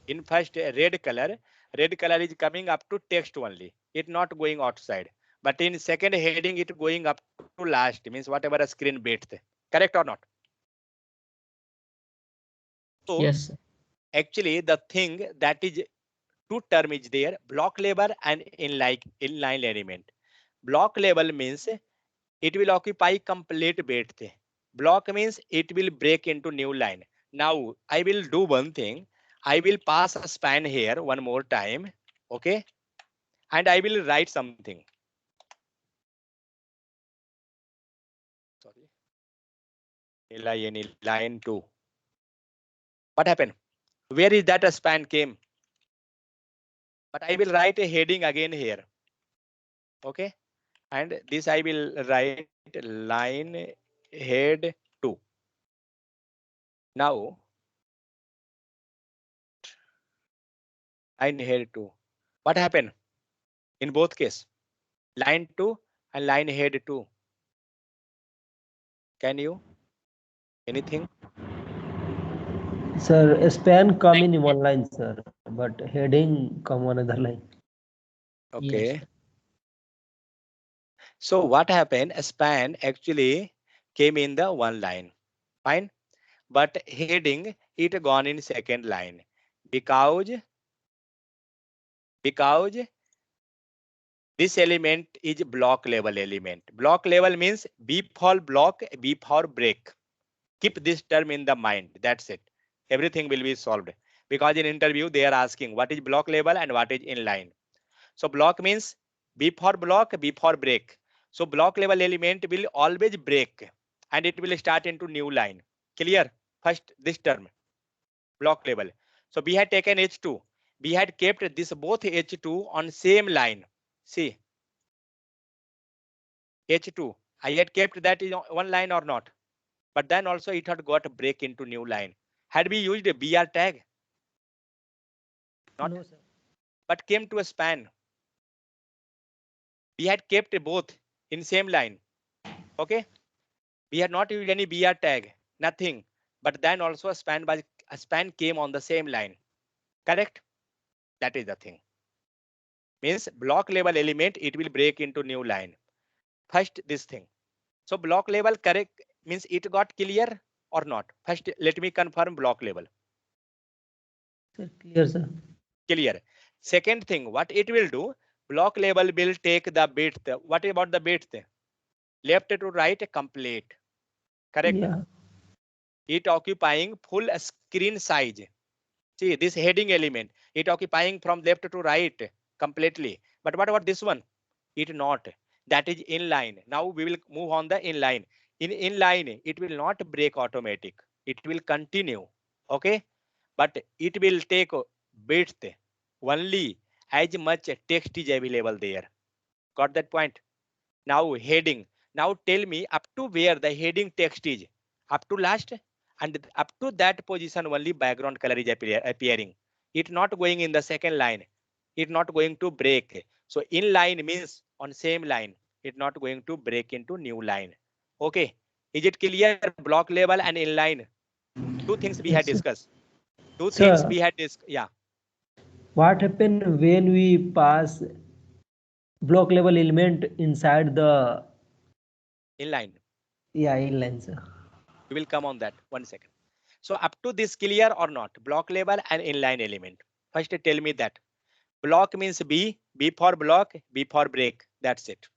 In first red color is coming up to text only. It not going outside. But in second heading, it going up to last. Means whatever a screen bit. Correct or not? So Yes, sir. actually the thing that is two term is there, block label and inline element. Block label means it will occupy complete width. Block means it will break into new line. Now I will do one thing. I will pass a span here one more time. Okay. And I will write something. Sorry. Line 2. What happened? Where is that a span came? But I will write a heading again here. Okay. And this I will write line head 2. Now line head 2. What happened in both case? Line 2 and line head 2. Can you? Anything? Sir, a span come in one line, sir, but heading come another line. Yes, Okay. sir. So what happened? A span actually came in the one line. Fine. But heading it gone in second line because this element is block level element. Block level means B for block, B for break. Keep this term in the mind. That's it. Everything will be solved. Because in interview, they are asking what is block level and what is inline. So block means B for block, B for break. So block level element will always break and it will start into new line. Clear? First, this term, block level. So we had taken H2. We had kept this both H2 on same line. See, H2. I had kept that in one line or not. But then also it had got a break into new line. Had we used a BR tag? Not. No, sir. But came to a span. We had kept both in same line. Okay. We had not used any BR tag. Nothing. But then also a span came on the same line. Correct? That is the thing. Means block level element, it will break into new line. First, this thing. So block level correct means it got clear or not. First, let me confirm block level. Sir, clear, sir. Clear. Second thing, what it will do, block level will take the width. What about the width? Left to right complete. Correct. Yeah. It occupying full screen size. See this heading element, it occupying from left to right completely. But what about this one? It not. That is inline. Now we will move on the inline. In inline, it will not break automatic. It will continue. Okay. But it will take width only as much text is available there. Got that point? Now heading. Now tell me up to where the heading text is. Up to last and up to that position only background color is appearing. It not going in the second line. It not going to break. So inline means on same line. It not going to break into new line. Okay. Is it clear? Block level and inline. Two things we had Yes, sir. discussed. Two things Sir, we had discussed. Yeah. what happen when we pass block level element inside the Inline. inline, sir? We will come on that. 1 second. So up to this clear or not? Block level and inline element. First tell me that. Block means B for block, B for break. That's it.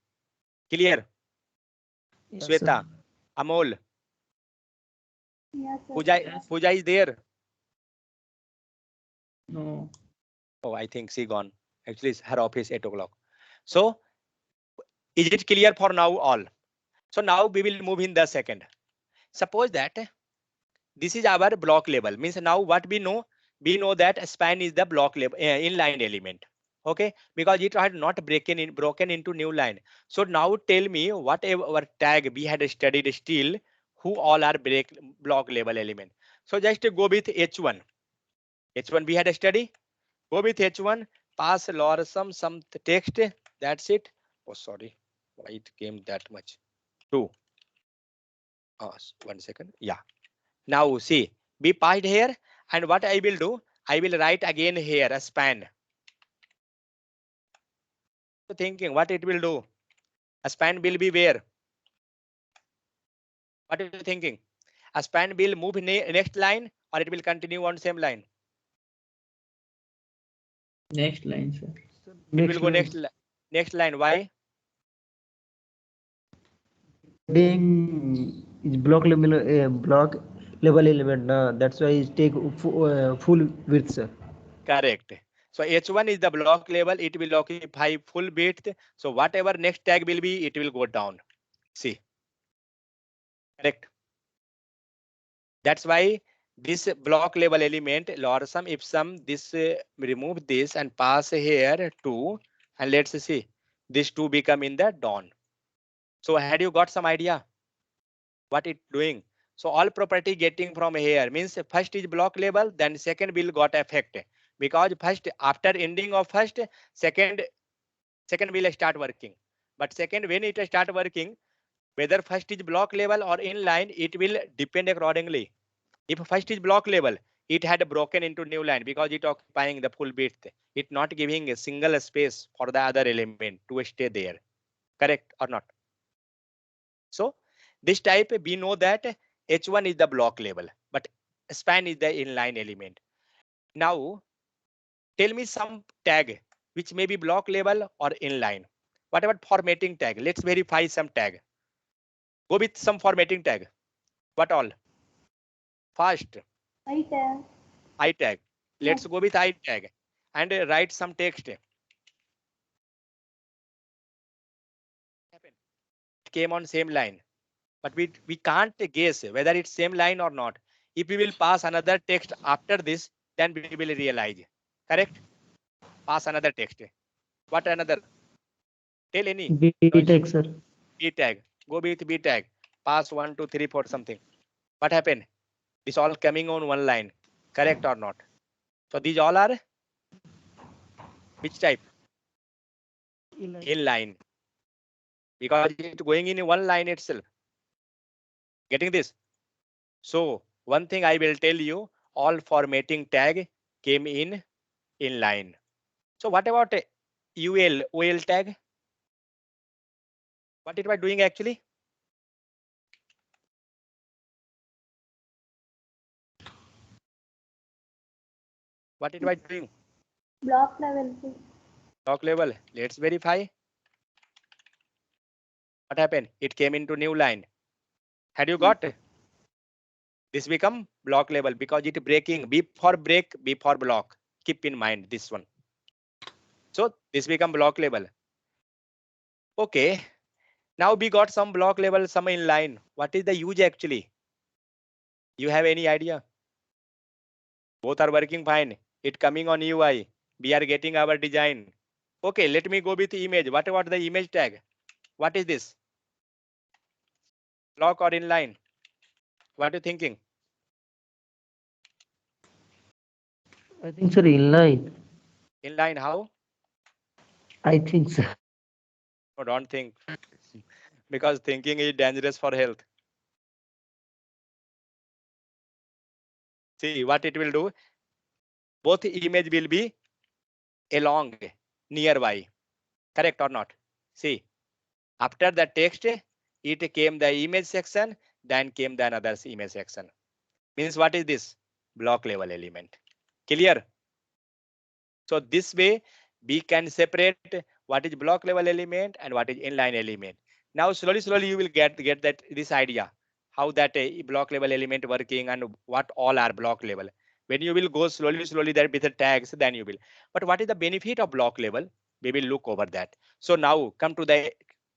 Clear? Yes, sir. Sweta, Amol, Yes, sir. Pooja is there. No. Oh, I think she gone. Actually, it's her office 8 o'clock. So is it clear for now all? So now we will move in the second. Suppose that this is our block level. Means now what we know, we know that span is the block level inline element. Okay, because it had not broken into new line. So now tell me whatever tag we had studied still, who all are block level element. So just go with h1. H1 we had a study. Go with h1. Pass logarithm some text. That's it. Oh sorry, why it came that much? 2. 1 second. Yeah. Now see, be passed here, and what I will do, I will write again here a span. Thinking what it will do, a span will be where? What are you thinking? A span will move next line, or it will continue on same line? Next line, sir. It will go next line. Why? Is block level element. That's why it take full width, sir. Correct. So h1 is the block level. It will occupy full width. So whatever next tag will be, it will go down. See. Correct. That's why this block level element logarithm ipsum this remove this and pass here 2, and let's see this 2 become in the down. So had you got some idea what it doing? So all property getting from here means first is block level, then second will got effect, because first after ending of first, second will start working. But second when it start working, whether first is block level or inline, it will depend accordingly. If first is block level, it had broken into new line because it occupying the full width. It not giving a single space for the other element to stay there. Correct or not? So this type we know that H1 is the block level, but span is the inline element. Now tell me some tag which may be block level or inline. What about formatting tag? Let's verify some tag. Go with some formatting tag. What all? First, I tag. I tag. Let's go with I tag and write some text. It came on same line, but we can't guess whether it's same line or not. If we will pass another text after this, then we will realize. Correct? Pass another text. What another? Tell any. B tag, sir. B tag. Go with B tag. Pass 1, 2, 3, 4 something. What happened? This all coming on one line. Correct or not? So these all are which type? Inline. Because it's going in one line itself. Getting this? So one thing I will tell you, all formatting tag came in inline. So what about OL tag? What it was doing actually? What it was doing? Block level. Block level. Let's verify. What happened? It came into new line. Had you got? This become block level because it breaking. B for break, B for block. Keep in mind this one. So this become block level. Okay. Now we got some block level, some inline. What is the use actually? You have any idea? Both are working fine. It coming on UI. We are getting our design. Okay, let me go with image. What about the image tag? What is this? Block or inline? What are you thinking? I think, sir, inline. Inline how? I think, sir. No, don't think. Because thinking is dangerous for health. See what it will do. Both image will be along, nearby. Correct or not? See, after the text, it came the image section, then came the another image section. Means what is this? Block level element. Clear? So this way we can separate what is block level element and what is inline element. Now slowly you will get that this idea how that a block level element working and what all are block level. When you will go slowly there with the tags, then you will. But what is the benefit of block level? We will look over that. So now come to the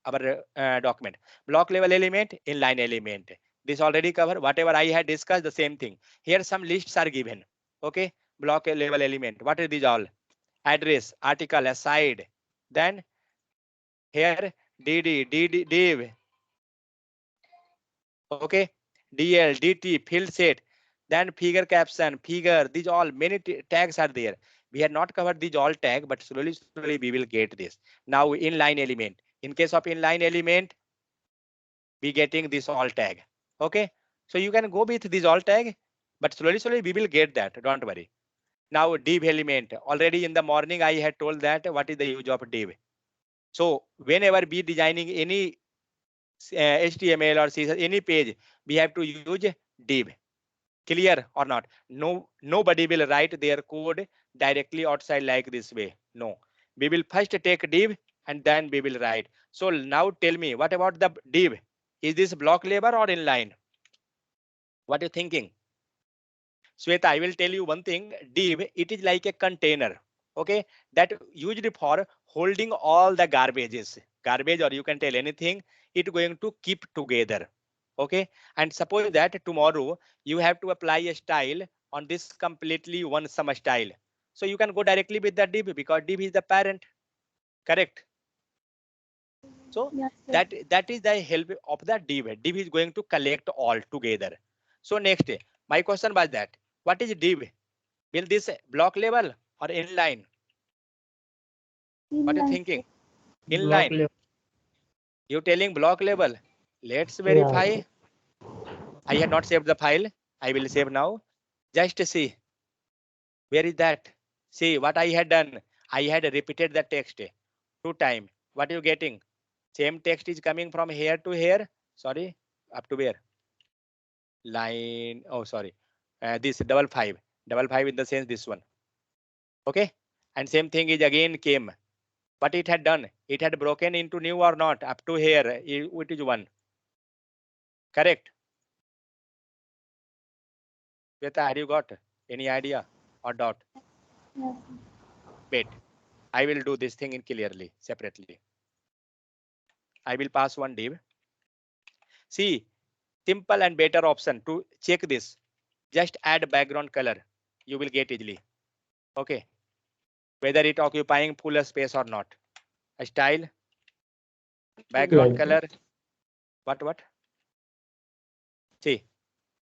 our document. Block level element, inline element. This already covered. Whatever I had discussed, the same thing. Here some lists are given. Okay. block level element. What is these all? Address, article, aside. Then here div. Okay, DL, DT, field set. Then figure caption, figure. These all many tags are there. We had not covered these all tag, but slowly we will get this. Now inline element. In case of inline element, we getting this all tag. Okay, so you can go with this all tag, but slowly we will get that. Don't worry. Now div element. Already in the morning I had told that what is the use of div. So whenever we designing any HTML or CSS any page, we have to use div. Clear or not? No, nobody will write their code directly outside like this way. No, we will first take div and then we will write. So now tell me, what about the div? Is this block label or inline? What are you thinking? Sweta, I will tell you one thing. Div, it is like a container, okay, that used for holding all the garbage, or you can tell anything. It going to keep together, okay. And suppose that tomorrow you have to apply a style on this completely one sum style, so you can go directly with the div because div is the parent, correct? So Yes, sir. that is the help of the div. Div is going to collect all together. So next, my question was that what is div? Will this block level or inline? What are you Inline, sir. thinking? Block Inline. level. You telling block level. Let's Yeah. verify. I had not saved the file. I will save now. Just see. Where is that? See what I had done. I had repeated the text 2 times. What are you getting? Same text is coming from here to here. Sorry, up to where? Line. Oh, sorry. This double five in the sense this one. Okay. And same thing is again came. What it had done? It had broken into new or not? Up to here, it is one. Correct. Shweta, have you got any idea or doubt? Yes, Wait, I will do this thing in clearly, separately. I will pass one div. See, simple and better option to check this. Just add background color. You will get easily. Okay. Whether it occupying full space or not. A style, background Like color. What? See,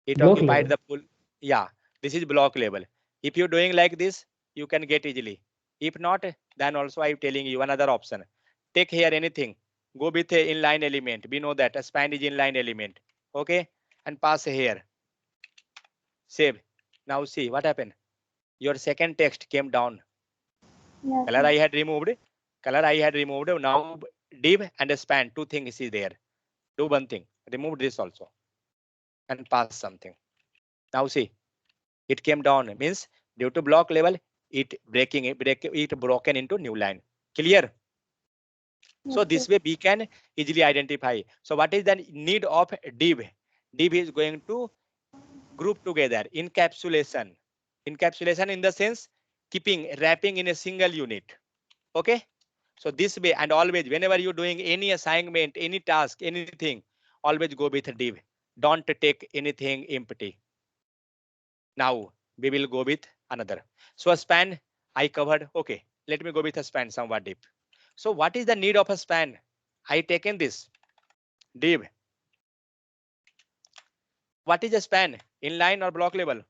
it block occupied level. the full. Yeah, this is block level. If you're doing like this, you can get easily. If not, then also I'm telling you another option. Take here anything. Go with a inline element. We know that a span is inline element. Okay, and pass here. Save. Now see what happened. Your second text came down. yes, Color sir. I had removed. Color I had removed. Now div and a span. Two things is there. Do one thing. Remove this also and pass something. Now see. It came down means due to block level, it broken into new line. Clear? Yes, So sir. this way we can easily identify. So what is the need of div? Div is going to group together encapsulation. Encapsulation in the sense keeping wrapping in a single unit. Okay. So this way and always whenever you're doing any assignment, any task, anything, always go with div. Don't take anything empty. Now we will go with another. So a span I covered. Okay, let me go with a span somewhat deep. So what is the need of a span? I taken this div. What is a span? Inline or block level?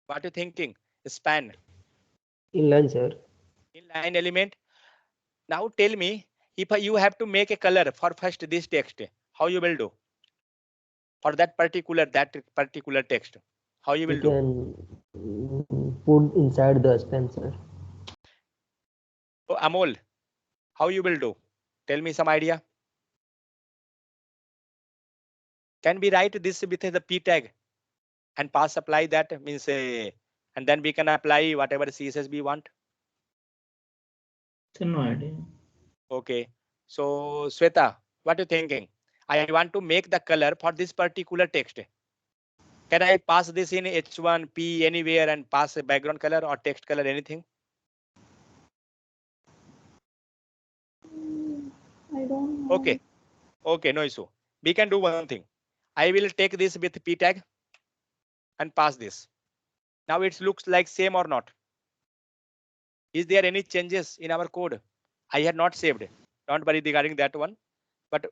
What are you thinking? Span, Inline, sir. inline element. Now tell me if you have to make a color for first this text, how you will do? For that particular text, how you We will do? can put inside the span, sir. So Amol, how you will do? Tell me some idea. Can we write this with the p tag and pass apply that means and then we can apply whatever CSS we want. So no idea. Okay. So Sweta, what are you thinking? I want to make the color for this particular text. Can I pass this in H1P anywhere and pass a background color or text color anything? I don't know. Okay. Okay, no issue. We can do one thing. I will take this with p tag and pass this. Now it looks like same or not? Is there any changes in our code? I had not saved. Don't worry regarding that one. But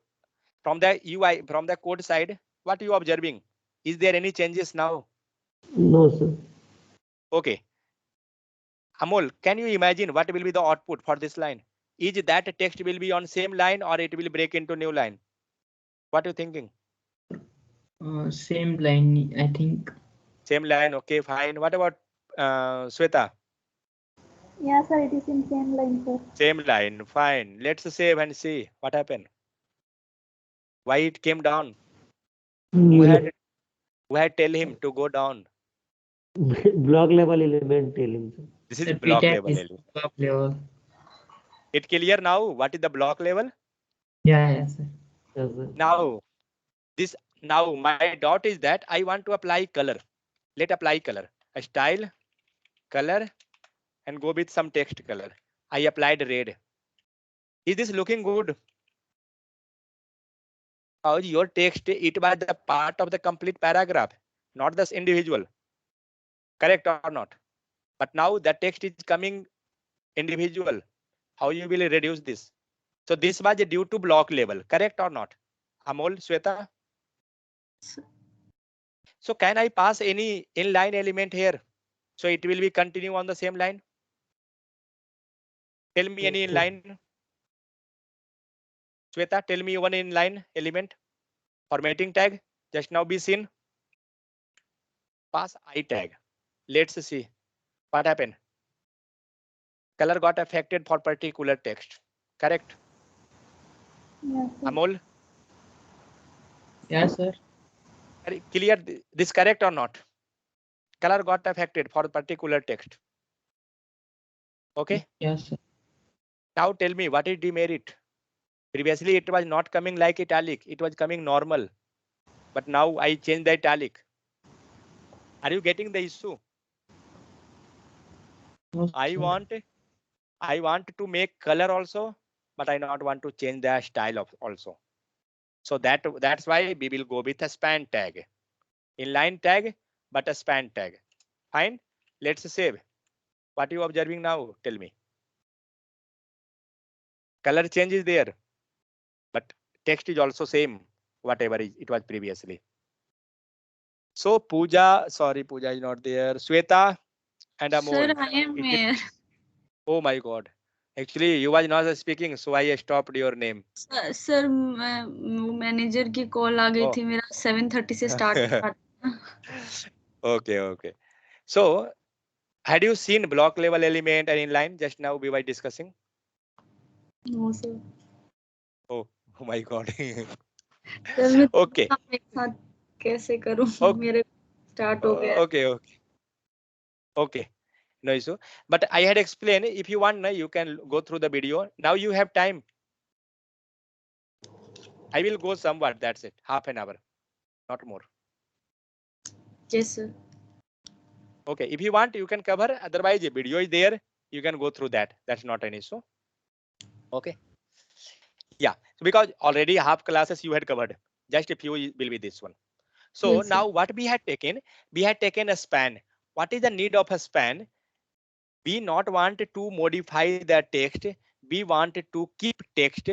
from the UI, from the code side, what you observing? Is there any changes now? No, sir. Okay. Amol, can you imagine what will be the output for this line? Is that text will be on same line or it will break into new line? What are you thinking? Same line, I think. Same line. Okay, fine. What about Sweta? Yeah, sir, it is in same line, sir. Same line. Fine. Let's save and see what happened. Why it came down? Who had tell him to go down? Block level element telling, sir. This is The block p-tag level is element. block level. It clear now? What is the block level? Yeah, sir. Yes, sir. Now this my dot is that I want to apply color. Let apply color. A style, color, and go with some text color. I applied red. Is this looking good? Your text, it was the part of the complete paragraph, not this individual. Correct or not? But now the text is coming individual. How you will reduce this? So this was due to block level. Correct or not? Amol, Sweta? So can I pass any inline element here? So it will be continue on the same line. Tell me any inline. Sweta, tell me one inline element. Formatting tag just now be seen. Pass I tag. Let's see what happened. Color got affected for particular text. Correct? Yes, sir. Amol, Yeah, sir. clear this correct or not? Color got affected for particular text. Okay. Yes, sir. Now tell me what is demerit? Previously it was not coming like italic. It was coming normal. But now I changed the italic. Are you getting the issue? No, I sir. want to make color also, but I not want to change the style of also. So that's why we will go with a span tag. Inline tag, but a span tag. Fine. Let's save. What are you observing now? Tell me. Color change is there, but text is also same, whatever it was previously. So Pooja is not there. Sweta and Amol. Sir, I am Is it? here. Oh my God. Actually, you was not speaking, so I stopped your name. Sir manager की call आ गई Oh. थी मेरा 7:30 से start Okay. So had you seen block level element and inline just now we were discussing? No sir Oh my God. Sir मैं Okay. एक साथ कैसे करूं Okay. मेरे स्टार्ट हो गया Okay. No issue. But I had explained, if you want, you can go through the video. Now you have time. I will go somewhat. That's it. Half an hour, not more. Yes sir Okay. If you want, you can cover. Otherwise, the video is there. You can go through that. That's not an issue. Okay. Yeah. So because already half classes you had covered. Just a few will be this one. So Yes, sir. now what we had taken a span. What is the need of a span? We not want to modify the text. We want to keep text.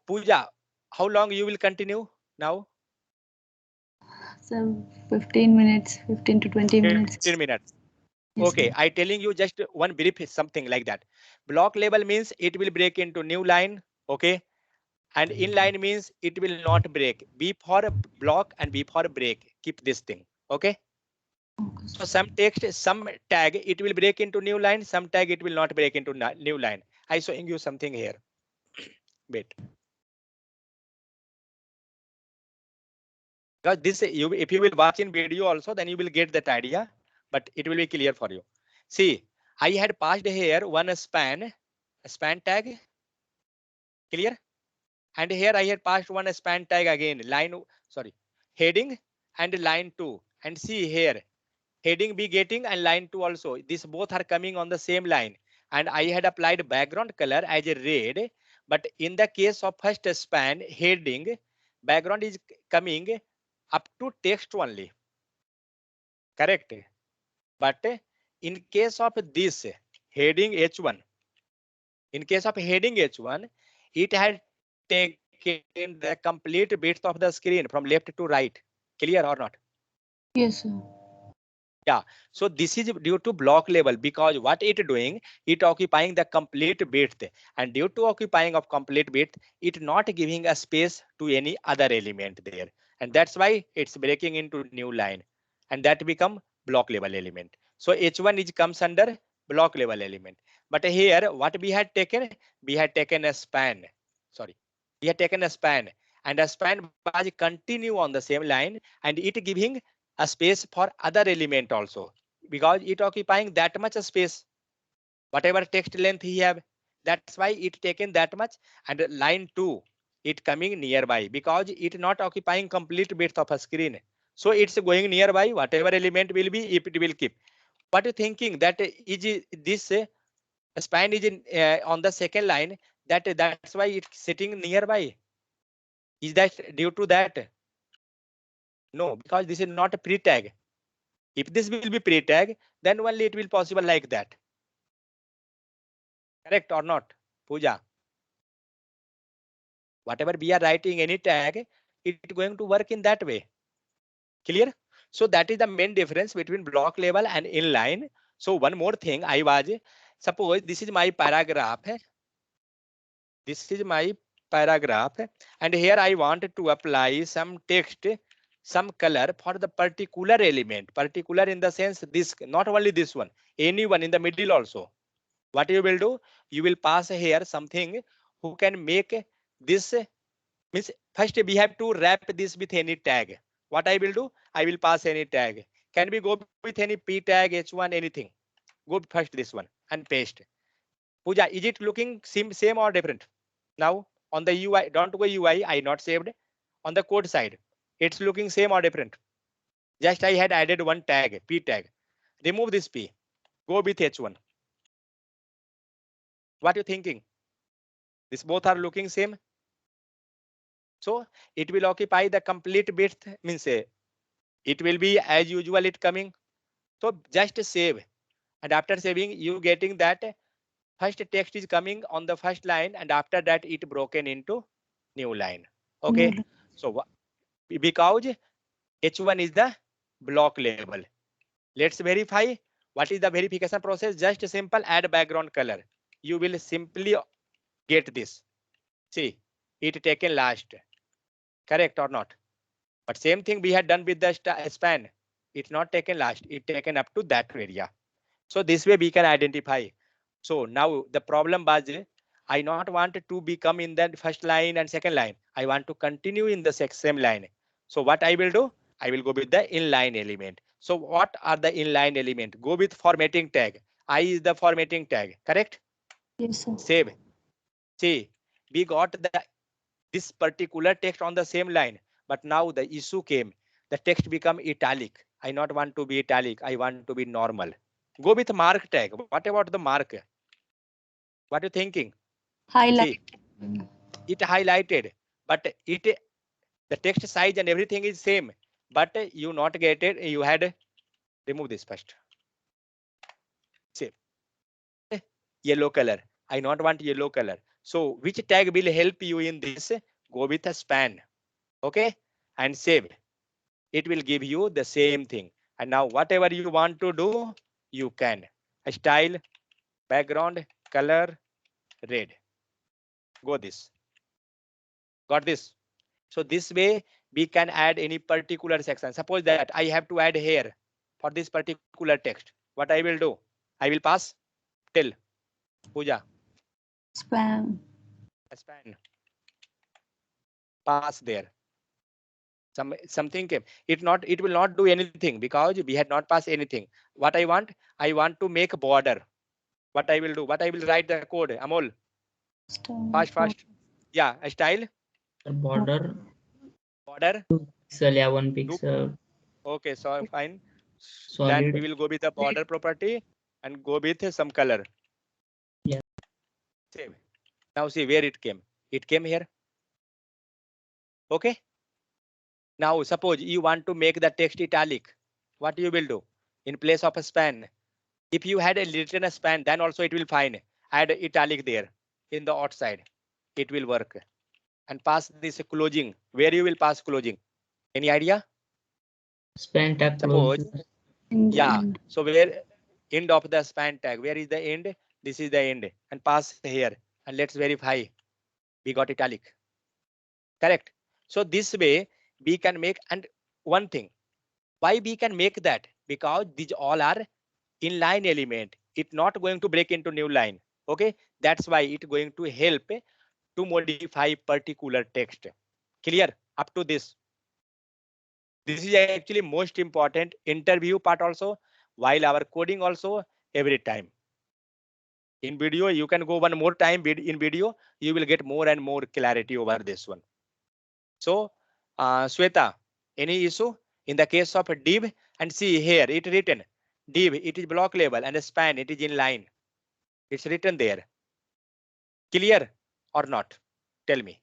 Pooja, how long you will continue now? Sir 15 minutes 15 to 20 minutes 15 minutes. Yes, Okay, sir. I telling you just one brief something like that. Block label means it will break into new line. Okay. And inline means it will not break. B for block and B for break. Keep this thing. Okay. Okay, So some text, some tag, it will break into new line. Some tag, it will not break into new line. I showing you something here. Wait. Because this, if you will watch in video also, then you will get that idea. But it will be clear for you. See, I had passed here one span tag. Clear? And here I had passed one span tag again. Heading and line 2. And see here. Heading be getting and line 2 also. These both are coming on the same line. And I had applied background color as a red. But in the case of first span heading, background is coming up to text only. correct? But in case of this heading H1, in case of heading H1, it had taken the complete width of the screen from left to right. Clear or not? Yes, sir. Yeah. So this is due to block level, because what it doing, it occupying the complete width, and due to occupying of complete width, it not giving a space to any other element there, and that's why it's breaking into new line, and that become block level element. So H1 is comes under block level element. But here what we had taken, we had taken a span. Sorry, we had taken a span, and a span was continue on the same line, and it giving a space for other element also, because it occupying that much space, whatever text length he have, that's why it taken that much. And line 2, it coming nearby, because it not occupying complete width of a screen, so it's going nearby. Whatever element will be, if it will keep. What you thinking that is this span is in on the second line, that's why it's sitting nearby? Is that due to that? No, because this is not a pre-tag. If this will be pre-tag, then only it will possible like that. Correct or not, Pooja? Whatever we are writing any tag, it going to work in that way. Clear? So that is the main difference between block level and inline. So one more thing, I was, suppose this is my paragraph. This is my paragraph, and here I wanted to apply some text, some color for the particular element. Particular in the sense this, not only this one, anyone in the middle also. What you will do, you will pass here something who can make this, means first we have to wrap this with any tag. What I will do, I will pass any tag. Can we go with any p tag, h1, anything? Go first this one and paste. Pooja, is it looking same or different? Now on the UI, don't go UI, I not saved. On the code side, it's looking same or different? Just I had added one tag, p tag. Remove this p, go with h1. What you thinking? This both are looking same. So it will occupy the complete width, means it will be as usual it coming. So just save, and after saving you getting that first text is coming on the first line, and after that it broken into new line. Okay. New. So because h1 is the block level, let's verify. What is the verification process? Just simple add background color. You will simply get this. See, it taken last. Correct or not? But same thing we had done with the span. It's not taken last, it taken up to that area. So this way we can identify. So now the problem was, I not want to become in that first line and second line. I want to continue in the same line. So what I will do, I will go with the inline element. So what are the inline element? Go with formatting tag. I is the formatting tag, correct? Yes, sir. Save. See, we got this particular text on the same line, but now the issue came. The text become italic. I not want to be italic. I want to be normal. Go with mark tag. What about the mark? What are you thinking? Highlight. See, it highlighted, but the text size and everything is same, but you not get it. You had remove this first. See, yellow color. I not want yellow color. So which tag will help you in this? Go with a span. Okay, and save. It will give you the same thing. And now whatever you want to do, you can. A style, background, color, red. Go this. Got this? So this way we can add any particular section. Suppose that I have to add here for this particular text. What I will do? I will pass till Pooja. Spam. Span. Pass there. Something came. It will not do anything because we had not passed anything. What I want to make a border. What I will do? What I will write the code? Amol. Fast. Yeah, a style. The border Border. pixel, yeah, 1 pixel. Okay, so fine. Then we Solid. will go with the border property and go with some color. Yeah. Save. Now see where it came. It came here. Okay. Now suppose you want to make the text italic. what you will do? In place of a span, if you had a written a span, then also it will fine. Add italic there in the outside, it will work. And pass this closing. Where you will pass closing? Any idea? Span tag Suppose, closure. In the yeah. end. So where end of the span tag? Where is the end? This is the end. And pass here. And let's verify. We got italic. Correct. So this way we can make, and one thing, why we can make that? Because these all are inline element. It's not going to break into new line. Okay. That's why it's going to help to modify particular text. Clear up to this? This is actually most important interview part also, while our coding also every time. In video, you can go one more time in video, you will get more and more clarity over this one. So, Sweta, any issue in the case of a div? And see here, it written div, it is block level, and a span, it is in line. It's written there. Clear or not? Tell me.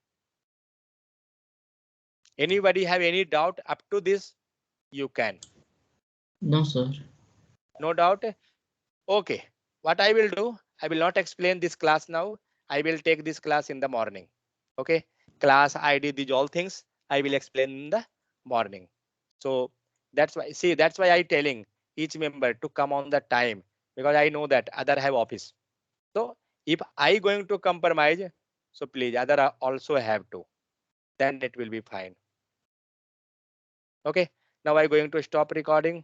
Anybody have any doubt up to this? You can. No, sir. No doubt. Okay. What I will do, I will not explain this class now. I will take this class in the morning. Okay. Class ID, these all things I will explain in the morning. So that's why, see, that's why I telling each member to come on the time, because I know that other have office. So if I going to compromise, so please other also have to, then it will be fine. Okay. Now I'm going to stop recording.